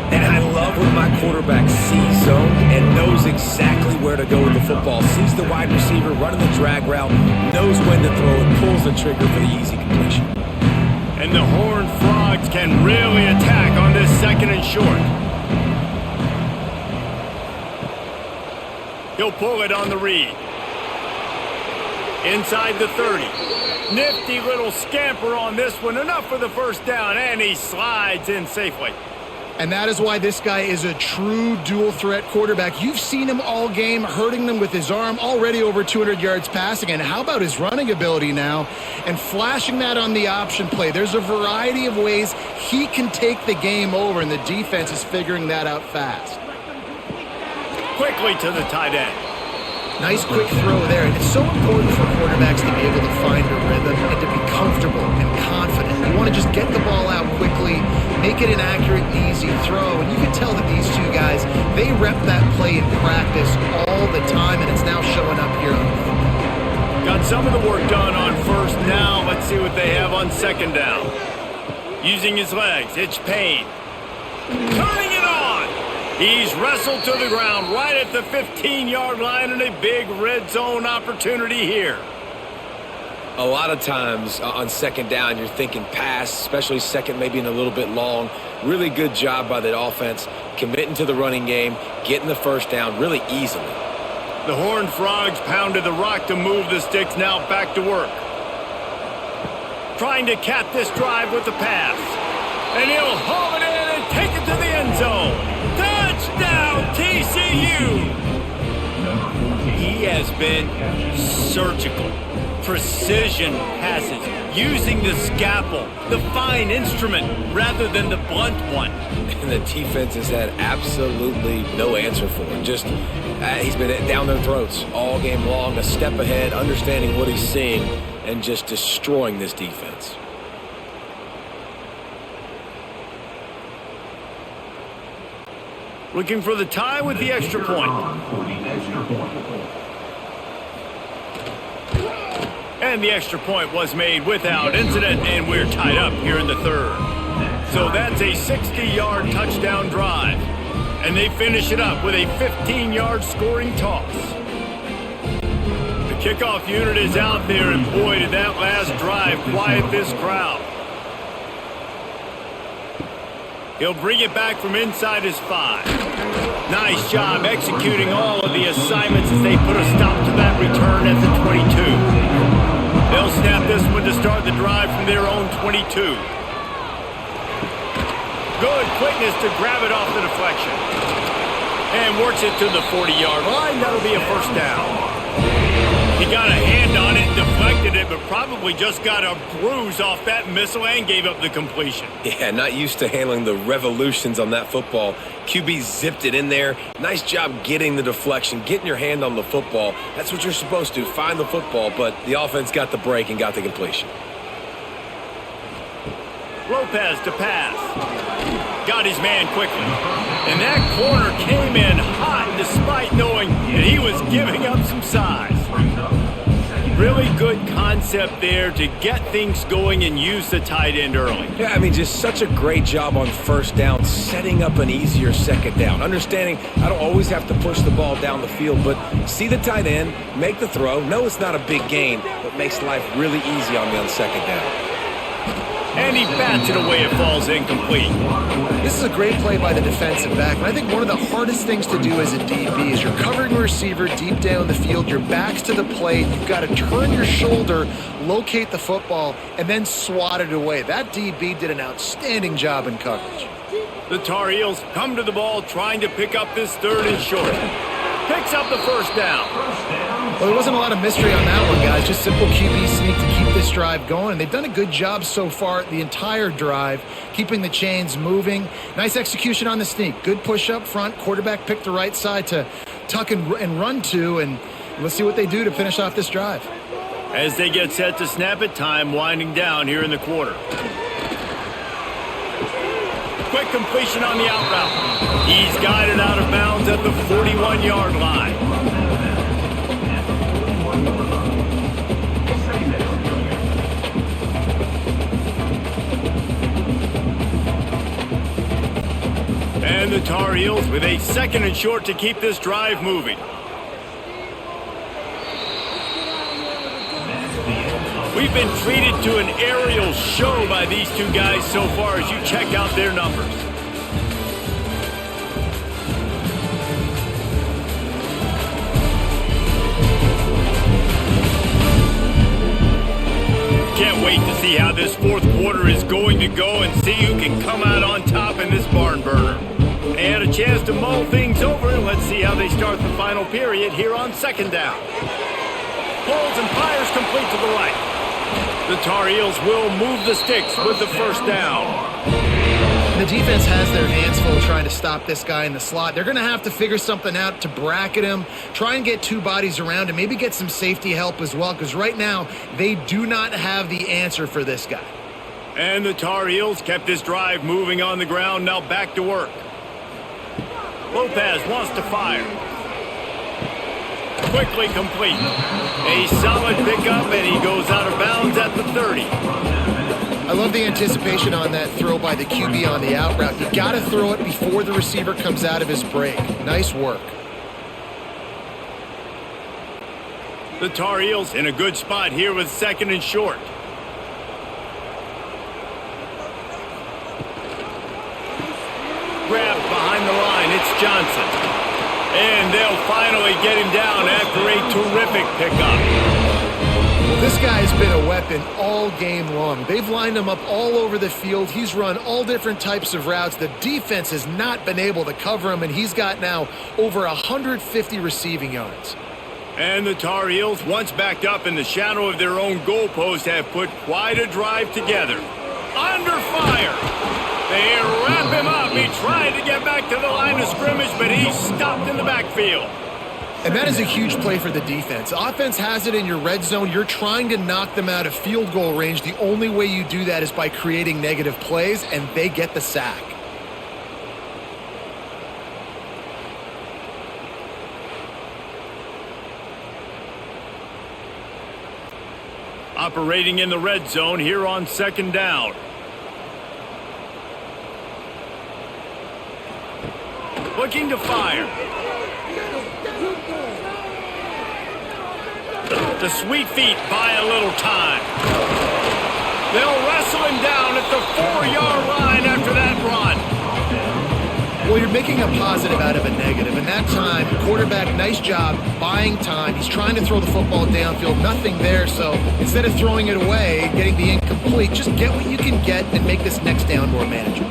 And I love when my quarterback sees zone and knows exactly where to go with the football. Sees the wide receiver running the drag route, knows when to throw it, pulls the trigger for the easy completion. And the Horned Frogs can really attack on this 2nd and short. He'll pull it on the read. Inside the 30. Nifty little scamper on this one. Enough for the first down, and he slides in safely. And that is why this guy is a true dual-threat quarterback. You've seen him all game, hurting them with his arm, already over 200 yards passing. And how about his running ability now? And flashing that on the option play. There's a variety of ways he can take the game over, and the defense is figuring that out fast. Quickly to the tight end. Nice quick throw there, and it's so important for quarterbacks to be able to find a rhythm and to be comfortable and confident. You want to just get the ball out quickly, make it an accurate and easy throw, and you can tell that these two guys, they rep that play in practice all the time, and it's now showing up here on the field. Got some of the work done on first. Now let's see what they have on second down. Using his legs, it's Payne. Turning it on! He's wrestled to the ground right at the 15-yard line, and a big red zone opportunity here. A lot of times on second down, you're thinking pass, especially second, maybe in a little bit long. Really good job by the offense, committing to the running game, getting the first down really easily. The Horned Frogs pounded the rock to move the sticks, now back to work. Trying to cap this drive with the pass. And he'll haul it in and take it to the end zone. Touchdown, TCU! He has been surgical. Precision passes, using the scalpel, the fine instrument, rather than the blunt one. And the defense has had absolutely no answer for him. Just, he's been down their throats all game long, a step ahead, understanding what he's seeing, and just destroying this defense. Looking for the tie with the extra point. And the extra point was made without incident, and we're tied up here in the third. So that's a 60-yard touchdown drive. And they finish it up with a 15-yard scoring toss. The kickoff unit is out there, and boy, did that last drive quiet this crowd. He'll bring it back from inside his 5. Nice job executing all of the assignments as they put a stop to that return at the 22. They'll snap this one to start the drive from their own 22. Good quickness to grab it off the deflection. And works it to the 40-yard line. That'll be a first down. He got a hand on it, deflected it, but probably just got a bruise off that missile and gave up the completion. Yeah, not used to handling the revolutions on that football. QB zipped it in there. Nice job getting the deflection, getting your hand on the football. That's what you're supposed to, find the football, but the offense got the break and got the completion. Lopez to pass. Got his man quickly. And that corner came in hot despite knowing that he was giving up some size. Really good concept there to get things going and use the tight end early. Yeah, I mean, just such a great job on first down, setting up an easier second down. Understanding I don't always have to push the ball down the field, but see the tight end, make the throw. No, it's not a big gain, but makes life really easy on me on second down. And he bats it away. It falls incomplete. This is a great play by the defensive back, and I think one of the hardest things to do as a DB is you're covering a receiver deep down the field, your back's to the plate, you've got to turn your shoulder, locate the football, and then swat it away. That DB did an outstanding job in coverage. The Tar Heels come to the ball trying to pick up this third and short. Picks up the first down. Well, there wasn't a lot of mystery on that one, guys. Just simple QB sneak to keep this drive going. They've done a good job so far the entire drive, keeping the chains moving. Nice execution on the sneak. Good push up front. Quarterback picked the right side to tuck and run to, and let's see what they do to finish off this drive. As they get set to snap it, time winding down here in the quarter. Quick completion on the out route. He's got it out of bounds at the 41-yard line. And the Tar Heels with a second and short to keep this drive moving. We've been treated to an aerial show by these two guys so far as you check out their numbers. Can't wait to see how this fourth quarter is going to go and see who can come out on top in this barn burner. They had a chance to mull things over. Let's see how they start the final period here on second down. Pulls and fires complete to the right. The Tar Heels will move the sticks with the first down. And the defense has their hands full trying to stop this guy in the slot. They're going to have to figure something out to bracket him, try and get two bodies around him, maybe get some safety help as well, because right now they do not have the answer for this guy. And the Tar Heels kept this drive moving on the ground, now back to work. Lopez wants to fire. Quickly complete. A solid pickup, and he goes out of bounds at the 30. I love the anticipation on that throw by the QB on the out route. You got to throw it before the receiver comes out of his break. Nice work. The Tar Heels in a good spot here with 2nd and short. Grabbed behind the line, it's Johnson. And they'll finally get him down after a terrific pickup. Well, this guy's been a weapon all game long. They've lined him up all over the field. He's run all different types of routes. The defense has not been able to cover him, and he's got now over 150 receiving yards. And the Tar Heels, once backed up in the shadow of their own goalpost, have put quite a drive together. Under fire. They wrap him up. He tried to get back to the line of scrimmage, but he's stopped in the backfield. And that is a huge play for the defense. Offense has it in your red zone. You're trying to knock them out of field goal range. The only way you do that is by creating negative plays, and they get the sack. Operating in the red zone here on 2nd down. Looking to fire. The sweet feet buy a little time. They'll wrestle him down at the 4-yard line after that run. Well, you're making a positive out of a negative. And that time, quarterback, nice job buying time. He's trying to throw the football downfield. Nothing there. So instead of throwing it away, getting the incomplete, just get what you can get and make this next down more manageable.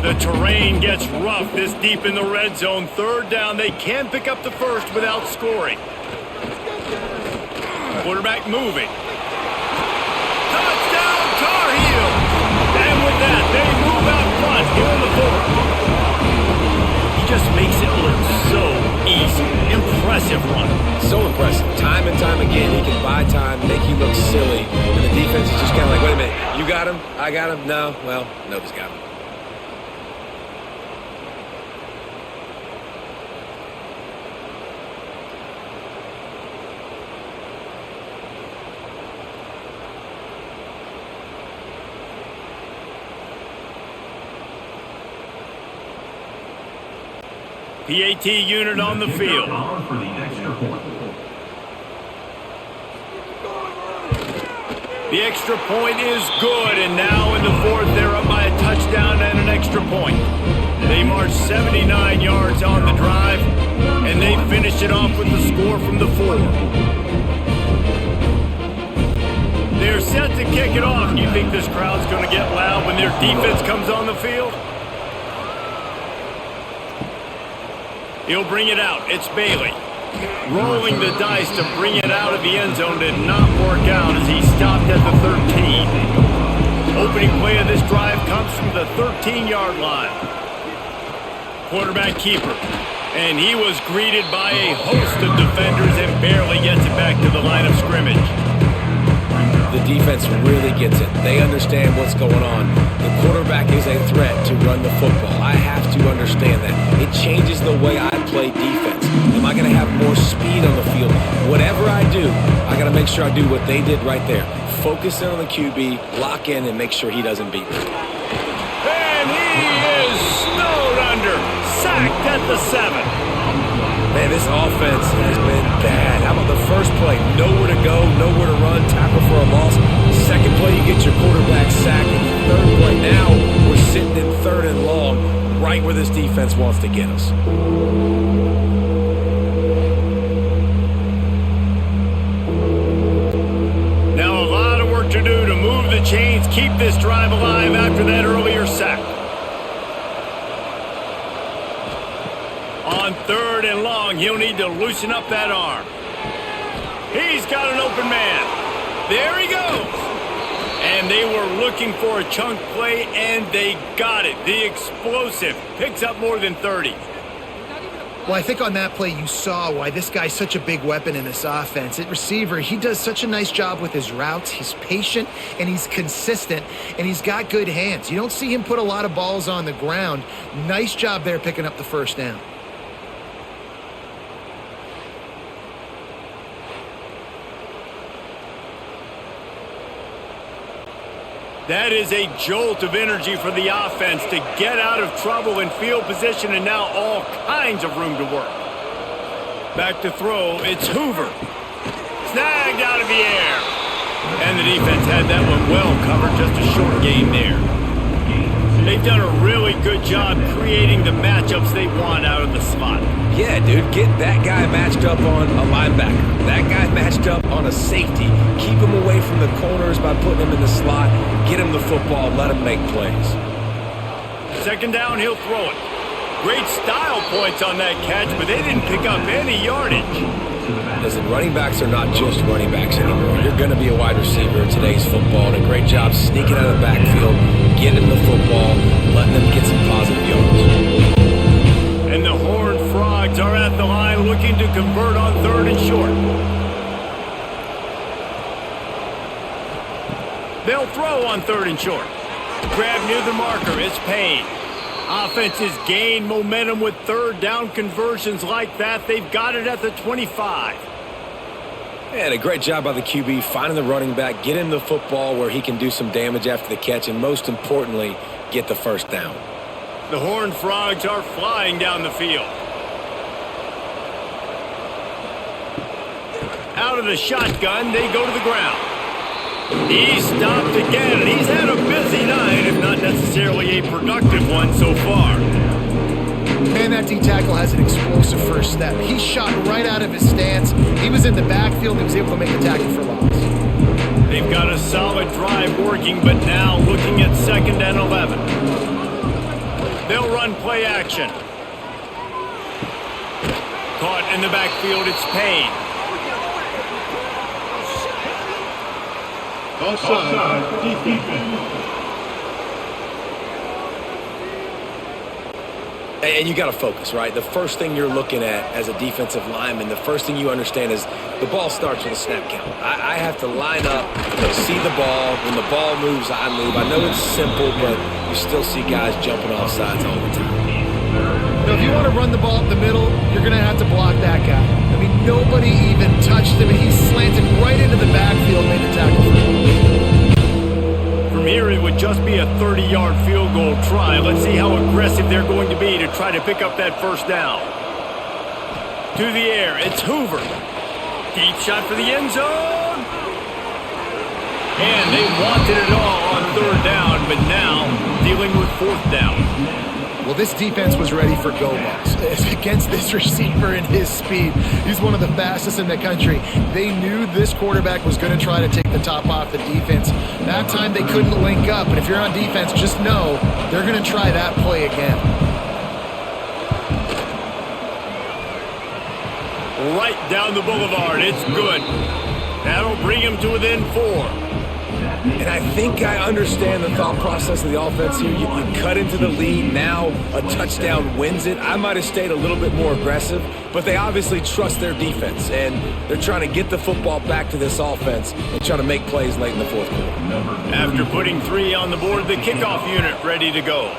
The terrain gets rough this deep in the red zone. 3rd down, they can pick up the first without scoring. Quarterback moving. Touchdown, Tar Heels! And with that, they move out front here in the 4th. He just makes it look so easy. Impressive run. So impressive. Time and time again, he can buy time, make you look silly. And the defense is just kind of like, wait a minute, you got him? I got him? No? Well, nobody's got him. PAT unit on the field. For the extra point. The extra point is good, and now in the 4th, they're up by a touchdown and an extra point. They marched 79 yards on the drive, and they finished it off with the score from the 4. They're set to kick it off. You think this crowd's going to get loud when their defense comes on the field? He'll bring it out. It's Bailey. Rolling the dice to bring it out of the end zone did not work out as he stopped at the 13. Opening play of this drive comes from the 13-yard line. Quarterback keeper. And he was greeted by a host of defenders and barely gets it back to the line of scrimmage. The defense really gets it. They understand what's going on. The quarterback is a threat to run the football. I have to understand that. It changes the way I play defense. Am I going to have more speed on the field? Whatever I do, I got to make sure I do what they did right there. Focus in on the QB, lock in, and make sure he doesn't beat me. And he is snowed under. Sacked at the 7. Man, this offense has been bad. How about the first play? Nowhere to go, nowhere to run, tackle for a loss. Second play, you get your quarterback sacked. And the 3rd play, now we're sitting in 3rd and long, right where this defense wants to get us. Now a lot of work to do to move the chains, keep this drive alive after that earlier sack. On 3rd and long, he'll need to loosen up that arm. He's got an open man. There he goes. And they were looking for a chunk play, and they got it. The explosive picks up more than 30. Well, I think on that play you saw why this guy's such a big weapon in this offense. At receiver, he does such a nice job with his routes. He's patient, and he's consistent, and he's got good hands. You don't see him put a lot of balls on the ground. Nice job there picking up the first down. That is a jolt of energy for the offense to get out of trouble in field position, and now all kinds of room to work. Back to throw, it's Hoover. Snagged out of the air. And the defense had that one well covered, just a short gain there. They've done a really good job creating the matchups they want out of the slot. Yeah, dude, get that guy matched up on a linebacker. That guy matched up on a safety. Keep him away from the corners by putting him in the slot. Get him the football, let him make plays. Second down, he'll throw it. Great style points on that catch, but they didn't pick up any yardage. Listen, running backs are not just running backs anymore. You're going to be a wide receiver in today's football, and a great job sneaking out of the backfield, getting them the football, letting them get some positive yards. And the Horned Frogs are at the line looking to convert on 3rd and short. They'll throw on 3rd and short. Grab near the marker, it's Payne. Offenses gain momentum with 3rd down conversions like that. They've got it at the 25. And a great job by the QB finding the running back, get him the football where he can do some damage after the catch, and most importantly, get the first down. The Horned Frogs are flying down the field. Out of the shotgun, they go to the ground. He's stopped again, and he's had a busy night, if not necessarily a productive one so far. Man, that D-tackle has an explosive first step. He shot right out of his stance. He was in the backfield. He was able to make the tackle for loss. They've got a solid drive working, but now looking at 2nd and 11. They'll run play action. Caught in the backfield, it's Payne. Offside, defense. And you got to focus, right? The first thing you're looking at as a defensive lineman, the first thing you understand is the ball starts with a snap count. I have to line up, see the ball. When the ball moves, I move. I know it's simple, but you still see guys jumping off sides all the time. Now, if you want to run the ball up the middle, you're going to have to block that guy. I mean, nobody even touched him, and he slanted right into the backfield, made the tackle for him. From here, it would just be a 30-yard field goal try. Let's see how aggressive they're going to be to try to pick up that first down. To the air, it's Hoover. Deep shot for the end zone. And they wanted it all on 3rd down, but now dealing with 4th down. Well, this defense was ready for go balls. Against this receiver and his speed, he's one of the fastest in the country. They knew this quarterback was going to try to take the top off the defense. That time they couldn't link up, but if you're on defense, just know they're going to try that play again. Right down the boulevard, it's good. That'll bring him to within 4. And I think I understand the thought process of the offense here. You cut into the lead. Now a touchdown wins it. I might have stayed a little bit more aggressive, but they obviously trust their defense, and they're trying to get the football back to this offense and try to make plays late in the 4th quarter. After putting 3 on the board, the kickoff unit ready to go.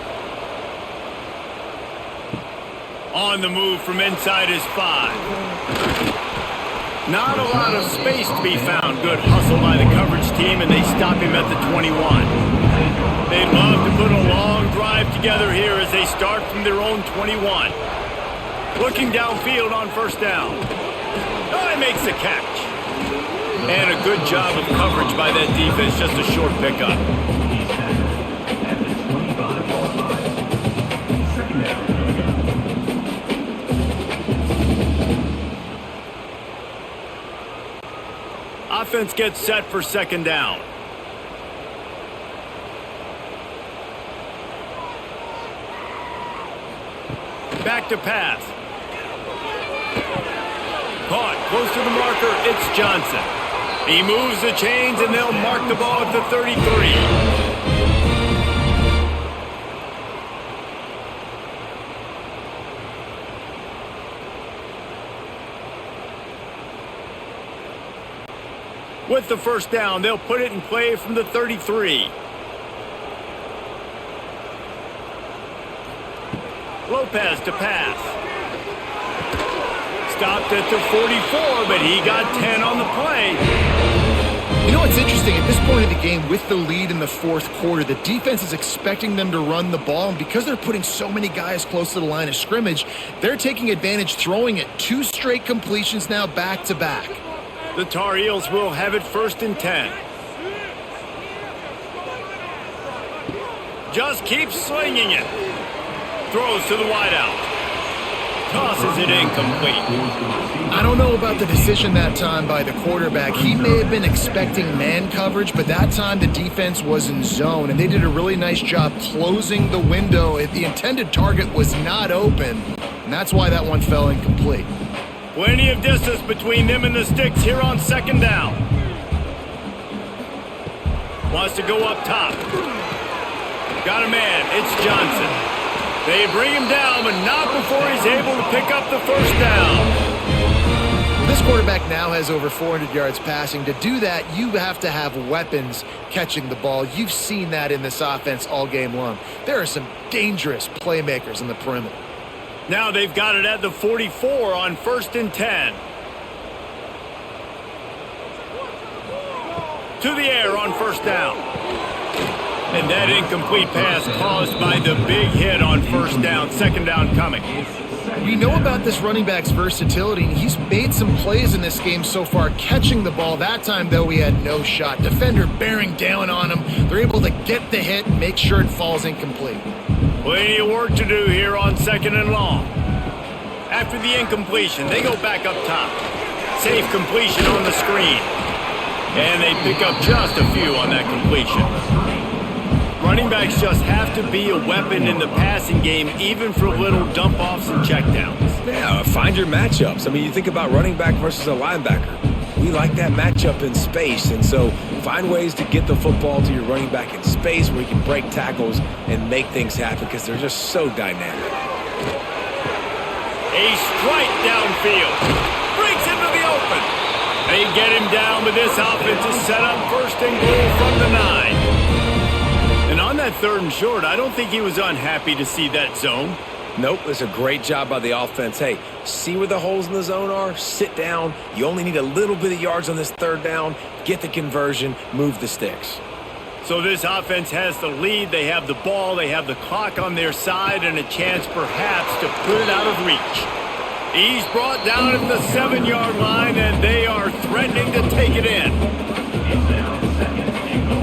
On the move from inside is 5. Not a lot of space to be found. Good hustle by the coverage team, and they stop him at the 21. They'd love to put a long drive together here as they start from their own 21. Looking downfield on 1st down. Oh, he makes the catch. And a good job of coverage by that defense, just a short pickup. Offense gets set for 2nd down. Back to pass. Caught close to the marker. It's Johnson. He moves the chains, and they'll mark the ball at the 33. With the first down, they'll put it in play from the 33. Lopez to pass. Stopped at the 44, but he got 10 on the play. You know what's interesting? At this point of the game, with the lead in the fourth quarter, the defense is expecting them to run the ball, and because they're putting so many guys close to the line of scrimmage, they're taking advantage, throwing it 2 straight completions now back-to-back. The Tar Heels will have it 1st and 10. Just keeps slinging it. Throws to the wideout. Tosses it incomplete. I don't know about the decision that time by the quarterback. He may have been expecting man coverage, but that time the defense was in zone, and they did a really nice job closing the window if the intended target was not open, and that's why that one fell incomplete. Plenty of distance between them and the sticks here on 2nd down. Wants to go up top. Got a man. It's Johnson. They bring him down, but not before he's able to pick up the first down. This quarterback now has over 400 yards passing. To do that, you have to have weapons catching the ball. You've seen that in this offense all game long. There are some dangerous playmakers in the perimeter. Now they've got it at the 44 on 1st and 10. To the air on 1st down. And that incomplete pass caused by the big hit on 1st down. 2nd down coming. We know about this running back's versatility, and he's made some plays in this game so far, catching the ball. That time, though, he had no shot. Defender bearing down on him. They're able to get the hit and make sure it falls incomplete. Plenty of work to do here on 2nd and long. After the incompletion, they go back up top. Safe completion on the screen. And they pick up just a few on that completion. Running backs just have to be a weapon in the passing game, even for little dump-offs and checkdowns. Yeah, find your matchups. I mean, you think about running back versus a linebacker. We like that matchup in space, and so find ways to get the football to your running back in space where you can break tackles and make things happen because they're just so dynamic. A strike downfield. Breaks into the open. They get him down, but this offense is set up 1st and goal from the 9. And on that 3rd and short, I don't think he was unhappy to see that zone. Nope, it's a great job by the offense. Hey, see where the holes in the zone are, sit down. You only need a little bit of yards on this 3rd down. Get the conversion, move the sticks. So this offense has the lead. They have the ball. They have the clock on their side and a chance perhaps to put it out of reach. He's brought down at the 7-yard line, and they are threatening to take it in. It's now 2nd and goal.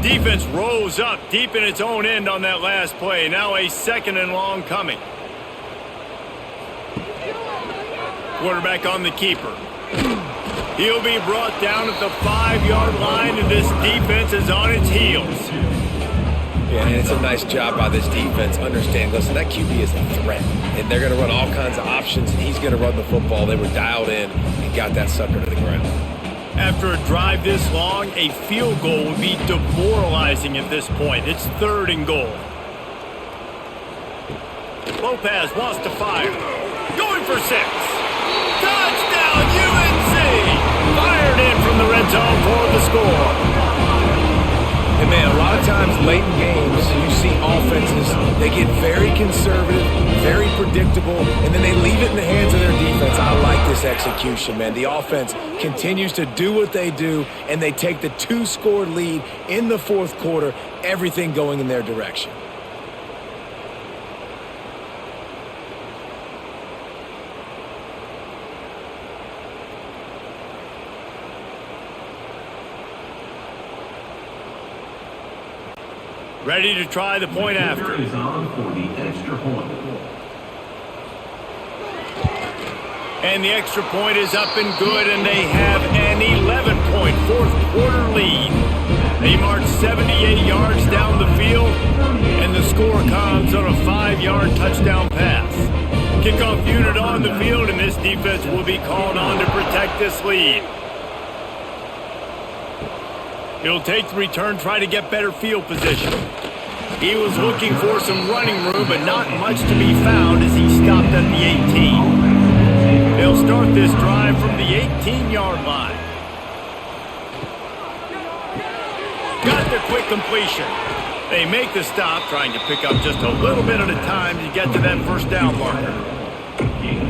Defense rose up deep in its own end on that last play. Now a 2nd and long coming. Quarterback on the keeper. He'll be brought down at the 5-yard line, and this defense is on its heels. Yeah, and it's a nice job by this defense. Understand, listen, that QB is a threat, and they're going to run all kinds of options, and he's going to run the football. They were dialed in and got that sucker to the ground. After a drive this long, a field goal would be demoralizing at this point. It's 3rd and goal. Lopez wants to fire. Going for 6. Touchdown, UNC! Fired in from the red zone for the score. And man, a lot of times late in games, you see offenses, they get very conservative, very predictable, and then they leave it in the hands of their defense. I like this execution, man. The offense continues to do what they do, and they take the 2-score lead in the 4th quarter, everything going in their direction. Ready to try the point after. Is on for the extra point. And the extra point is up and good, and they have an 11-point 4th quarter lead. They march 78 yards down the field, and the score comes on a 5-yard touchdown pass. Kickoff unit on the field, and this defense will be called on to protect this lead. He'll take the return, try to get better field position. He was looking for some running room, but not much to be found as he stopped at the 18. They'll start this drive from the 18-yard line. Got the quick completion. They make the stop, trying to pick up just a little bit at a time to get to that first down marker.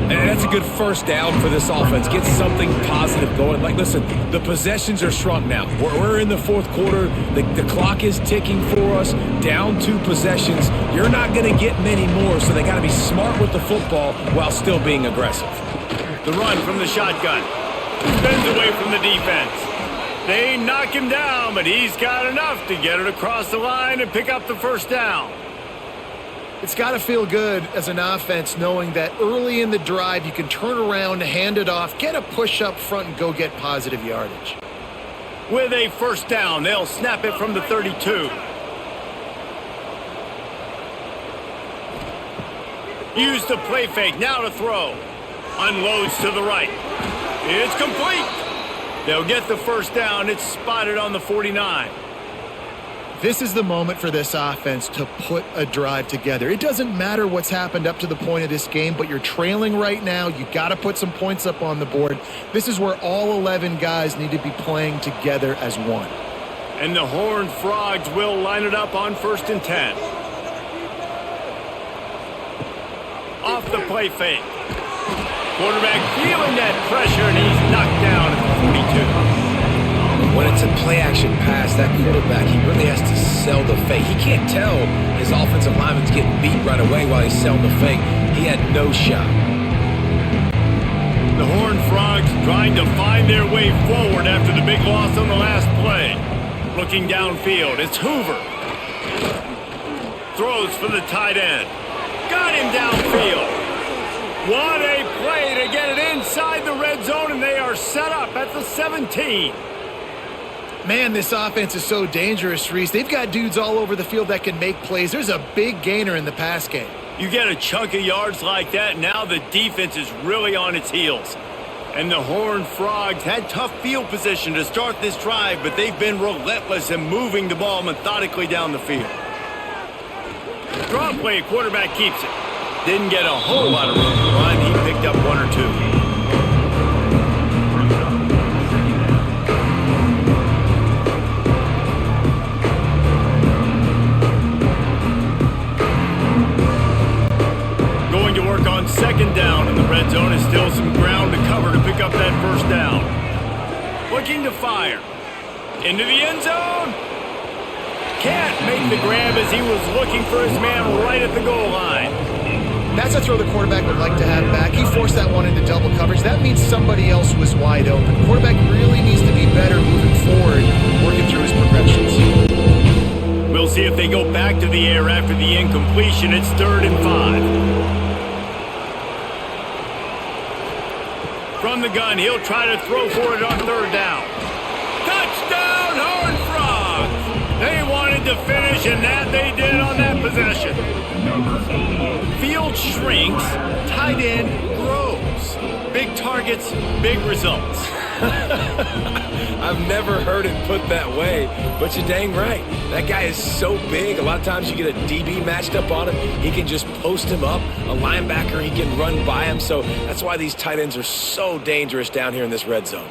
And that's a good first down for this offense. Get something positive going. Like, listen, the possessions are shrunk now. We're in the fourth quarter. The clock is ticking for us. Down 2 possessions. You're not going to get many more, so they got to be smart with the football while still being aggressive. The run from the shotgun. Spins away from the defense. They knock him down, but he's got enough to get it across the line and pick up the first down. It's got to feel good as an offense knowing that early in the drive you can turn around, hand it off, get a push up front, and go get positive yardage. With a first down, they'll snap it from the 32. Use the play fake, now to throw. Unloads to the right. It's complete. They'll get the first down. It's spotted on the 49. This is the moment for this offense to put a drive together. It doesn't matter what's happened up to the point of this game, but you're trailing right now. You got to put some points up on the board. This is where all 11 guys need to be playing together as one. And the Horned Frogs will line it up on 1st and 10. Off the play fake. Quarterback feeling that pressure, and he's knocked down at the 42. When it's a play-action pass, that quarterback, he really has to sell the fake. He can't tell his offensive lineman's getting beat right away while he's selling the fake. He had no shot. The Horned Frogs trying to find their way forward after the big loss on the last play. Looking downfield, it's Hoover. Throws for the tight end. Got him downfield. What a play to get it inside the red zone, and they are set up at the 17. Man, this offense is so dangerous, Reese. They've got dudes all over the field that can make plays. There's a big gainer in the pass game. You get a chunk of yards like that, now the defense is really on its heels. And the Horned Frogs had tough field position to start this drive, but they've been relentless in moving the ball methodically down the field. Draw play, quarterback keeps it. Didn't get a whole lot of room to run. He picked up 1 or 2. Going to work on 2nd down in the red zone. Is still some ground to cover to pick up that first down. Looking to fire. Into the end zone. Can't make the grab as he was looking for his man right at the goal line. That's a throw the quarterback would like to have back. He forced that one into double coverage. That means somebody else was wide open. Quarterback really needs to be better moving forward, working through his progressions. We'll see if they go back to the air after the incompletion. It's 3rd and 5. From the gun, he'll try to throw for it on 3rd down. Touchdown, Horned Frogs! They wanted to finish, and that they did on that possession. Field shrinks, tight end grows. Big targets, big results. I've never heard it put that way, but you're dang right. That guy is so big. A lot of times you get a DB matched up on him. He can just post him up. A linebacker, he can run by him. So that's why these tight ends are so dangerous down here in this red zone.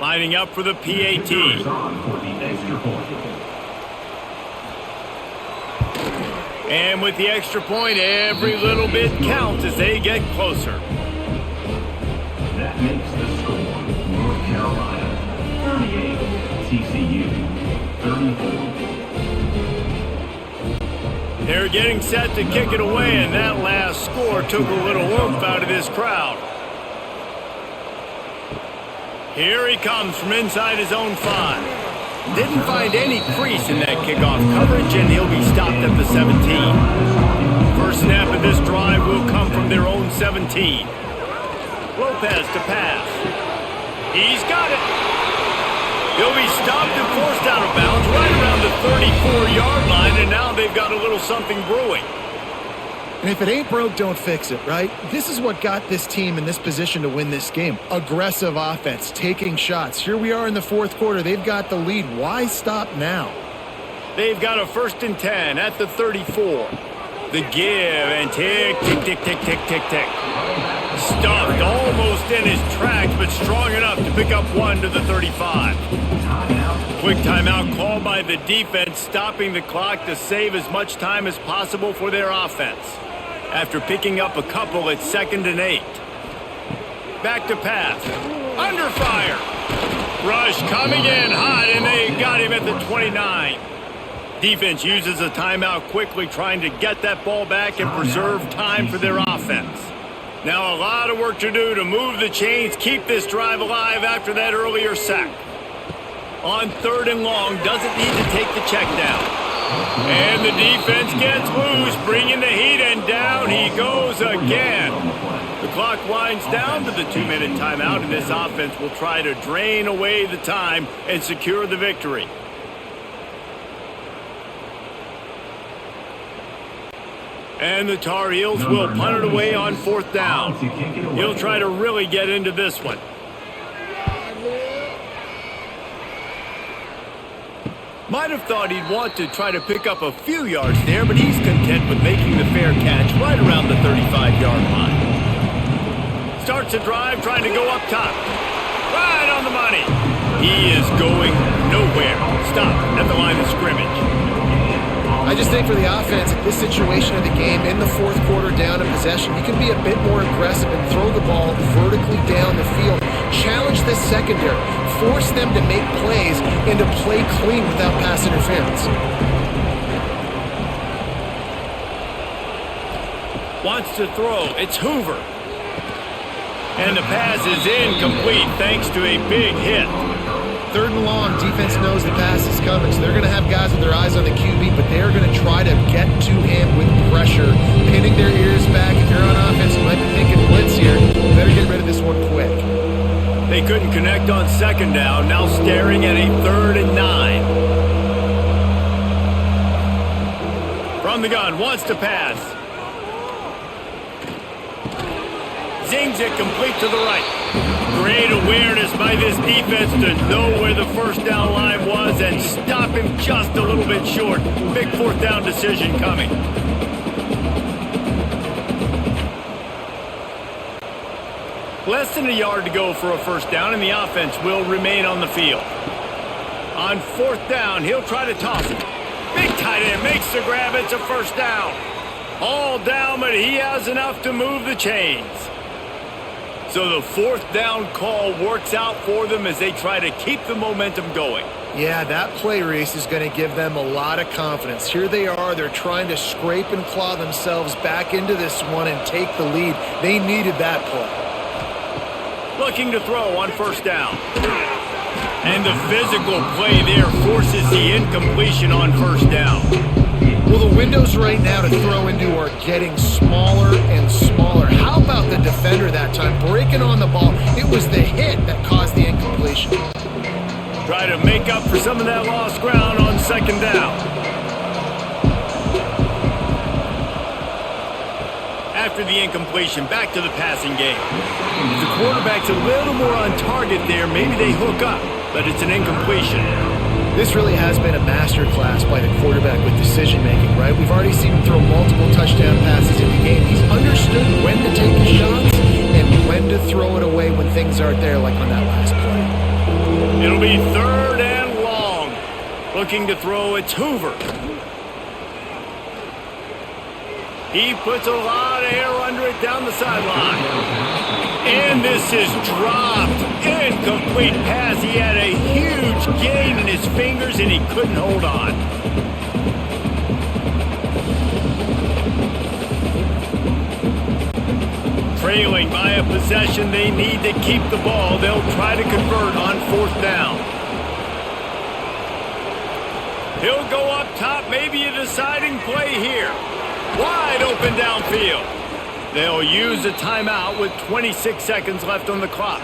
Lining up for the PAT. And with the extra point, every little bit counts as they get closer. That makes the score North Carolina 38, TCU 34. They're getting set to kick it away, and that last score took a little oomph out of this crowd. Here he comes from inside his own 5. Didn't find any crease in that kickoff coverage, and he'll be stopped at the 17. First snap of this drive will come from their own 17. Lopez to pass. He's got it. He'll be stopped and forced out of bounds right around the 34-yard line, and now they've got a little something brewing. And if it ain't broke, don't fix it, right? This is what got this team in this position to win this game. Aggressive offense, taking shots. Here we are in the fourth quarter. They've got the lead. Why stop now? They've got a 1st and 10 at the 34. The give and tick, tick, tick, tick, tick, tick, tick. Stuffed almost in his tracks, but strong enough to pick up one to the 35. Quick timeout called by the defense, stopping the clock to save as much time as possible for their offense. After picking up a couple at 2nd and 8. Back to pass. Under fire. Rush coming in hot, and they got him at the 29. Defense uses a timeout quickly, trying to get that ball back and preserve time for their offense. Now a lot of work to do to move the chains, keep this drive alive after that earlier sack. On 3rd and long, doesn't need to take the check down. And the defense gets loose, bringing the heat, and down he goes again. The clock winds down to the 2-minute timeout, and this offense will try to drain away the time and secure the victory. And the Tar Heels will punt it away on 4th down. He'll try to really get into this one. Might have thought he'd want to try to pick up a few yards there, but he's content with making the fair catch right around the 35-yard line. Starts a drive trying to go up top. Right on the money. He is going nowhere. Stop at the line of scrimmage. I just think for the offense, at this situation of the game, in the fourth quarter down in possession, you can be a bit more aggressive and throw the ball vertically down the field. Challenge this secondary. Force them to make plays and to play clean without pass interference. Wants to throw. It's Hoover. And the pass is incomplete thanks to a big hit. 3rd and long, defense knows the pass is coming, so they're going to have guys with their eyes on the QB, but they're going to try to get to him with pressure, pinning their ears back. If you're on offense, you might be thinking blitz here. You better get rid of this one quick. They couldn't connect on 2nd down, now staring at a 3rd and 9. From the gun, wants to pass. Zings it complete to the right. Great awareness by this defense to know where the 1st down line was and stop him just a little bit short. Big 4th down decision coming. Less than a yard to go for a 1st down, and the offense will remain on the field. On 4th down, he'll try to toss it. Big tight end makes the grab. It's a 1st down. All down, but he has enough to move the chains. So the 4th down call works out for them as they try to keep the momentum going. Yeah, that play, Reese, is going to give them a lot of confidence. Here they are. They're trying to scrape and claw themselves back into this one and take the lead. They needed that play. Looking to throw on 1st down. And the physical play there forces the incompletion on 1st down. Well, the windows right now to throw into are getting smaller and smaller. How about the defender that time breaking on the ball? It was the hit that caused the incompletion. Try to make up for some of that lost ground on 2nd down. After the incompletion, back to the passing game. If the quarterback's a little more on target there, maybe they hook up, but it's an incompletion. This really has been a masterclass by the quarterback with decision-making, right? We've already seen him throw multiple touchdown passes in the game. He's understood when to take his shots and when to throw it away when things aren't there, like on that last play. It'll be 3rd and long. Looking to throw, it's Hoover. He puts a lot of air under it down the sideline. And this is dropped. Incomplete pass. He had a huge gain in his fingers and he couldn't hold on. Trailing by a possession, they need to keep the ball. They'll try to convert on 4th down. He'll go up top, maybe a deciding play here. Wide open downfield. They'll use a timeout with 26 seconds left on the clock.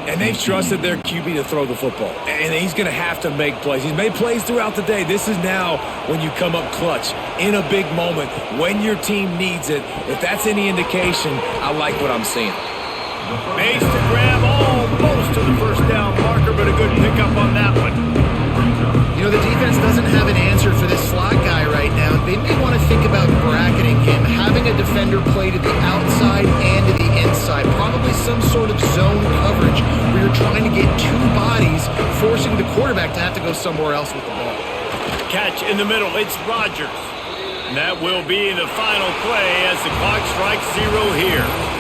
And they've trusted their QB to throw the football. And he's going to have to make plays. He's made plays throughout the day. This is now when you come up clutch in a big moment when your team needs it. If that's any indication, I like what I'm seeing. Base to grab almost to the first down marker, but a good pickup on that one. You know, the defense doesn't have an answer for this slot guy right now. They may want to think about bracketing him, having a defender play to the outside and to the inside. Probably some sort of zone coverage where you're trying to get two bodies, forcing the quarterback to have to go somewhere else with the ball. Catch in the middle. It's Rodgers. And that will be the final play as the clock strikes 0 here.